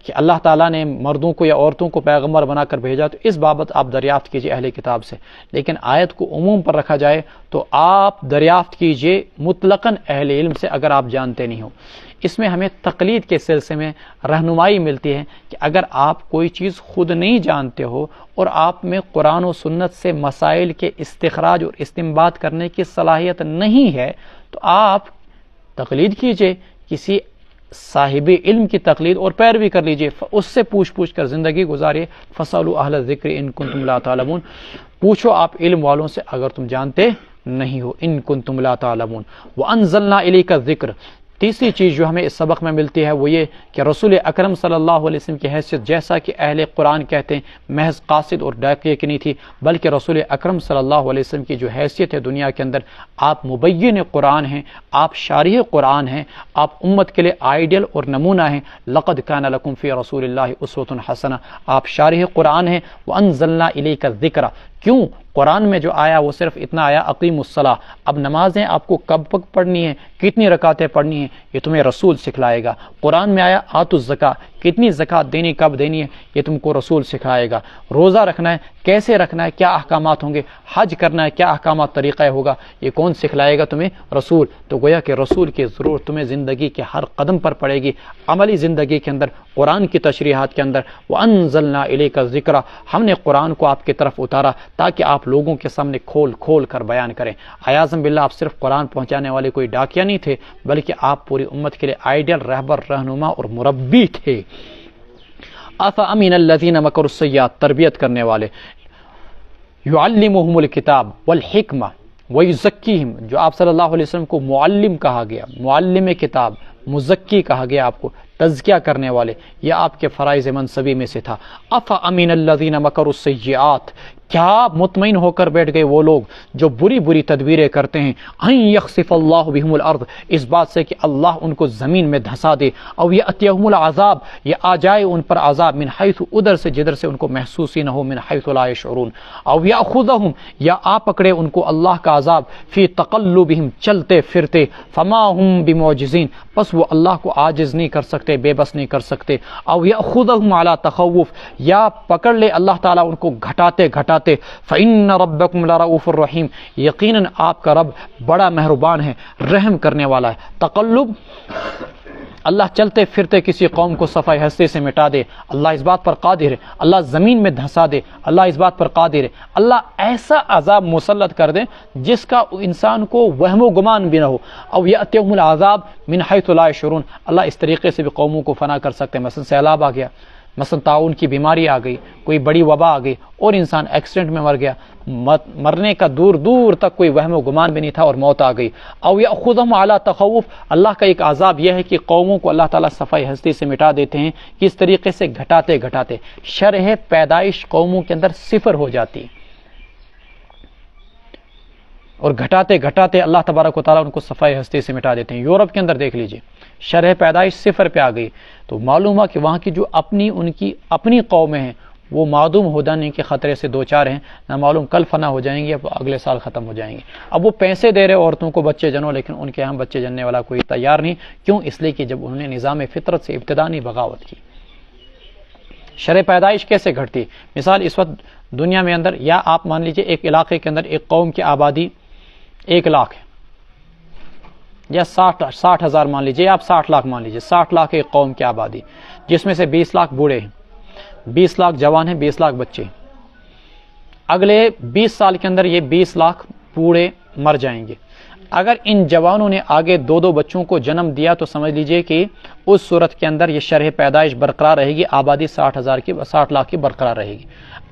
کہ اللہ تعالیٰ نے مردوں کو یا عورتوں کو پیغمبر بنا کر بھیجا، تو اس بابت آپ دریافت کیجئے اہل کتاب سے، لیکن آیت کو عموم پر رکھا جائے تو آپ دریافت کیجئے مطلقاً اہل علم سے اگر آپ جانتے نہیں ہو۔ اس میں ہمیں تقلید کے سلسلے میں رہنمائی ملتی ہے کہ اگر آپ کوئی چیز خود نہیں جانتے ہو اور آپ میں قرآن و سنت سے مسائل کے استخراج اور استنباط کرنے کی صلاحیت نہیں ہے تو آپ تقلید کیجئے، کسی صاحب علم کی تقلید اور پیروی کر لیجئے، اس سے پوچھ کر زندگی گزاریے۔ فاسألوا اہل الذکر ان کنتم لا تعلمون، پوچھو آپ علم والوں سے اگر تم جانتے نہیں ہو، ان کنتم لا تعلمون۔ وانزلنا الیک الذکر، تیسری چیز جو ہمیں اس سبق میں ملتی ہے وہ یہ کہ رسول اکرم صلی اللہ علیہ وسلم کی حیثیت، جیسا کہ اہل قرآن کہتے ہیں، محض قاصد اور ڈاکیے کی نہیں تھی، بلکہ رسول اکرم صلی اللہ علیہ وسلم کی جو حیثیت ہے دنیا کے اندر، آپ مبین قرآن ہیں، آپ شارح قرآن ہیں، آپ امت کے لیے آئیڈیل اور نمونہ ہیں۔ لقد کان لکم فی رسول اللہ اسوۃ حسنہ، آپ شارح قرآن ہیں۔ وانزلنا الیک الذکر، کیوں قرآن میں جو آیا وہ صرف اتنا آیا اقیم الصلاۃ، اب نمازیں آپ کو کب پڑھنی ہیں، کتنی رکعتیں پڑھنی ہیں، یہ تمہیں رسول سکھلائے گا۔ قرآن میں آیا آتوا الزکاۃ، کتنی زکوٰۃ دینی، کب دینی ہے، یہ تم کو رسول سکھائے گا۔ روزہ رکھنا ہے، کیسے رکھنا ہے، کیا احکامات ہوں گے، حج کرنا ہے، کیا احکامات طریقہ ہوگا، یہ کون سکھلائے گا تمہیں؟ رسول۔ تو گویا کہ رسول کی ضرورت تمہیں زندگی کے ہر قدم پر پڑے گی، عملی زندگی کے اندر، قرآن کی تشریحات کے اندر۔ وانزلنا الیک الذکر، ہم نے قرآن کو آپ کی طرف اتارا تاکہ آپ لوگوں کے سامنے کھول کھول کر بیان کریں۔ اعاذ باللہ، آپ صرف قرآن پہنچانے والے کوئی ڈاکیہ نہیں تھے، بلکہ آپ پوری امت کے لیے آئیڈیل، رہبر، رہنما اور مربی تھے۔ افامن الذین مکروا السیئات، تربیت کرنے والے، یعلمہم الکتاب والحکمہ ویزکیہم، جو آپ صلی اللہ علیہ وسلم کو معلم کہا گیا، معلم کتاب، مزکی کہا گیا، آپ کو تزکیہ کرنے والے، یہ آپ کے فرائض منصبی میں سے تھا۔ افامن الذین مکروا السیئات، کیا مطمئن ہو کر بیٹھ گئے وہ لوگ جو بری بری تدبیریں کرتے ہیں، ان یخسف اللہ بہم الارض، اس بات سے کہ اللہ ان کو زمین میں دھسا دے، او یاتیہم العذاب، یا آ جائے ان پر عذاب، من حیث، ادھر سے جدھر سے ان کو محسوس ہی نہ ہو، من حیث لا یشعرون، او یاخذہم، یا آ پکڑے ان کو اللہ کا عذاب، فی تقلبہم، چلتے پھرتے، فما ہم بمعجزین، پس وہ اللہ کو عاجز نہیں کر سکتے، بے بس نہیں کر سکتے، او یاخذہم علی تخوف، یا پکڑ لے اللہ تعالیٰ ان کو گھٹاتے گھٹاتے، فإن ربکم لرؤوف الرحیم، یقیناً آپ کا رب بڑا مہربان ہے، رحم کرنے والا ہے۔ تقلب، اللہ چلتے پھرتے کسی قوم کو صفحہ ہستی سے مٹا دے، اللہ اس بات پر قادر ہے، اللہ زمین میں دھسا دے، اللہ اس بات پر قادر ہے، اللہ ایسا عذاب مسلط کر دے جس کا انسان کو وہم و گمان بھی نہ ہو، او یاتیہم العذاب من حیث لا یشعرون، اللہ اس طریقے سے بھی قوموں کو فنا کر سکتے ہیں، مثلا سیلاب آ گیا، مثلا طاعون کی بیماری آ گئی، کوئی بڑی وبا آ گئی اور انسان ایکسیڈنٹ میں مر گیا، مرنے کا دور دور تک کوئی وہم و گمان بھی نہیں تھا اور موت آ گئی۔ او یاخذہم علی تخوف، اللہ کا ایک عذاب یہ ہے کہ قوموں کو اللہ تعالیٰ صفحہ ہستی سے مٹا دیتے ہیں، کس طریقے سے؟ گھٹاتے گھٹاتے، شرح پیدائش قوموں کے اندر صفر ہو جاتی ہے، اور گھٹاتے گھٹاتے اللہ تبارک و تعالیٰ ان کو صفحہ ہستی سے مٹا دیتے ہیں۔ یورپ کے اندر دیکھ لیجئے، شرح پیدائش صفر پہ آ گئی، تو معلوم ہوا کہ وہاں کی جو ان کی اپنی قومیں ہیں وہ معدوم ہو جانے کے خطرے سے دو چار ہیں، نہ معلوم کل فنا ہو جائیں گے، اگلے سال ختم ہو جائیں گے۔ اب وہ پیسے دے رہے عورتوں کو بچے جنو، لیکن ان کے ہم بچے جننے والا کوئی تیار نہیں، کیوں؟ اس لیے کہ جب انہوں نے نظام فطرت سے ابتدانی بغاوت کی۔ شرح پیدائش کیسے گھٹتی؟ مثال اس وقت دنیا میں اندر، یا آپ مان لیجئے ایک علاقے کے اندر ایک قوم کی آبادی 1 لاکھ ہے، یا 60,000 مان لیجئے، آپ 60 لاکھ مان لیجئے، 60 لاکھ ایک قوم کی آبادی، جس میں سے 20 لاکھ بوڑھے ہیں، 20 لاکھ جوان ہیں، 20 لاکھ بچے۔ اگلے 20 سال کے اندر یہ 20 لاکھ بوڑھے مر جائیں گے۔ اگر ان جوانوں نے آگے 2 بچوں کو جنم دیا تو سمجھ لیجئے کہ اس صورت کے اندر یہ شرح پیدائش برقرار رہے گی، آبادی 60 لاکھ کی برقرار رہے گی۔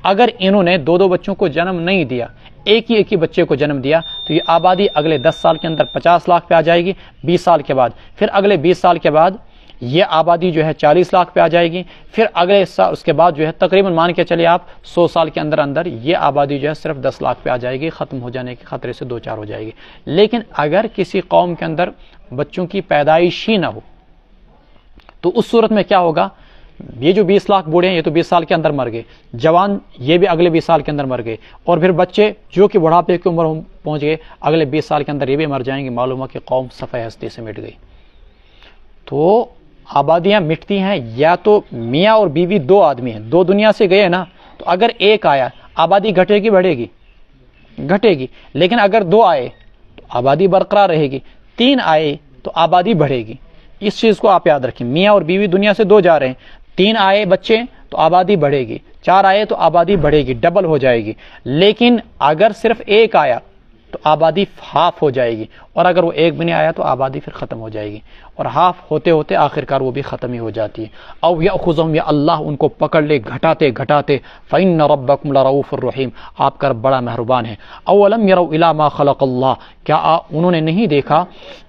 اگر انہوں نے 2 بچوں کو جنم نہیں دیا، ایک ہی بچے کو جنم دیا، تو یہ آبادی اگلے 10 سال کے اندر 50 لاکھ پہ آ جائے گی، 20 سال کے بعد، پھر اگلے 20 سال کے بعد یہ آبادی جو ہے 40 لاکھ پہ آ جائے گی، پھر اگلے سال اس کے بعد جو ہے تقریباً مان کے چلیے آپ 100 سال کے اندر اندر یہ آبادی جو ہے صرف 10 لاکھ پہ آ جائے گی، ختم ہو جانے کے خطرے سے 2-4 ہو جائے گی۔ لیکن اگر کسی قوم کے اندر بچوں کی پیدائش ہی نہ ہو تو اس صورت میں کیا ہوگا؟ یہ جو 20 لاکھ بوڑھے ہیں یہ تو 20 سال کے اندر مر گئے، جوان یہ بھی اگلے 20 سال کے اندر مر گئے، اور پھر بچے جو کہ بڑھاپے کی عمر پہنچ گئے اگلے 20 سال کے اندر یہ بھی مر جائیں گے، معلوم ہے کہ قوم صفحہ ہستی سے مٹ گئی۔ تو آبادیاں مٹتی ہیں یا تو میاں اور بیوی 2 آدمی ہیں، 2 دنیا سے گئے نا، تو اگر ایک آیا آبادی گھٹے گی بڑھے گی؟ گھٹے گی۔ لیکن اگر 2 آئے تو آبادی برقرار رہے گی، 3 آئے تو آبادی بڑھے گی۔ اس چیز کو آپ یاد رکھیں، میاں اور بیوی دنیا سے 2 جا رہے ہیں، 3 آئے بچے تو آبادی بڑھے گی، 4 آئے تو آبادی بڑھے گی، ڈبل ہو جائے گی۔ لیکن اگر صرف 1 آیا تو آبادی ہاف ہو جائے گی، اور اگر وہ 1 بھی نہیں آیا تو آبادی پھر ختم ہو جائے گی، اور ہاف ہوتے ہوتے آخرکار وہ بھی ختم ہی ہو جاتی ہے۔ او یاخذہم، یا اللہ ان کو پکڑ لے گھٹاتے گھٹاتے، فإن ربکم لرؤوف الرحیم، آپ کا رب بڑا مہربان ہے۔ اولم یروا الی ما خلق اللہ، کیا انہوں نے نہیں دیکھا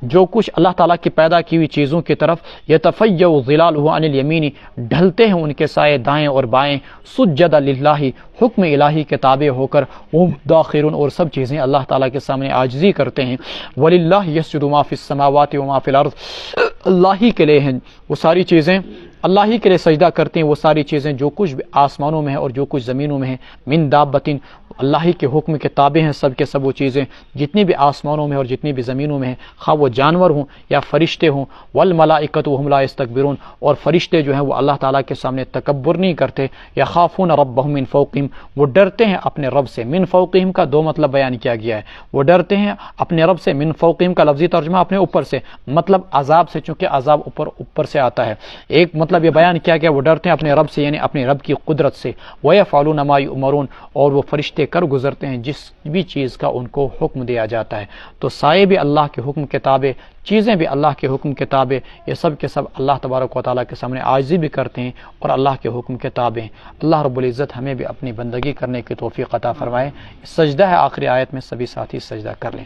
جو کچھ اللہ تعالیٰ کی پیدا کی ہوئی چیزوں کی طرف، یتفیع ظلالہ عن الیمین، ڈھلتے ہیں ان کے سائے دائیں اور بائیں، سجدا للہ، حکم الہی کے تابع ہو کر، وہ داخرون، اور سب چیزیں اللہ تعالیٰ کے سامنے عاجزی کرتے ہیں۔ وللہ یسجد ما فی السماوات وما فی الارض، اللہ ہی کے لیے ہیں وہ ساری چیزیں، اللہ ہی کے لیے سجدہ کرتے ہیں وہ ساری چیزیں جو کچھ بھی آسمانوں میں ہے اور جو کچھ زمینوں میں ہے، من دابتن، اللہ ہی کے حکم کے تابع ہیں سب کے سب وہ چیزیں جتنی بھی آسمانوں میں اور جتنی بھی زمینوں میں ہیں، خواہ وہ جانور ہوں یا فرشتے ہوں۔ والملائکۃ وہم لا یستکبرون، اور فرشتے جو ہیں وہ اللہ تعالیٰ کے سامنے تکبر نہیں کرتے۔ یخافون ربہم من فوقہم، وہ ڈرتے ہیں اپنے رب سے۔ من فوقہم کا 2 مطلب بیان کیا گیا ہے، وہ ڈرتے ہیں اپنے رب سے۔ من فوقہم کا لفظی ترجمہ اپنے اوپر سے، مطلب عذاب سے، چونکہ عذاب اوپر سے آتا ہے۔ ایک مطلب یہ بیان کیا گیا وہ ڈرتے ہیں اپنے رب سے، یعنی اپنے رب کی قدرت سے۔ وَيَفْعَلُونَ مَا يُؤْمَرُونَ، اور وہ فرشتے کر گزرتے ہیں جس بھی چیز کا ان کو حکم دیا جاتا ہے۔ تو سائے بھی اللہ کے حکم کے تابع، چیزیں بھی اللہ کے حکم کے تابع، یہ سب کے سب اللہ تبارک و تعالیٰ کے سامنے عاجزی بھی کرتے ہیں اور اللہ کے حکم کے تابع ہیں۔ اللہ رب العزت ہمیں بھی اپنی بندگی کرنے کی توفیق عطا فرمائے۔ سجدہ ہے آخری آیت میں، سبھی ساتھی سجدہ کر لیں۔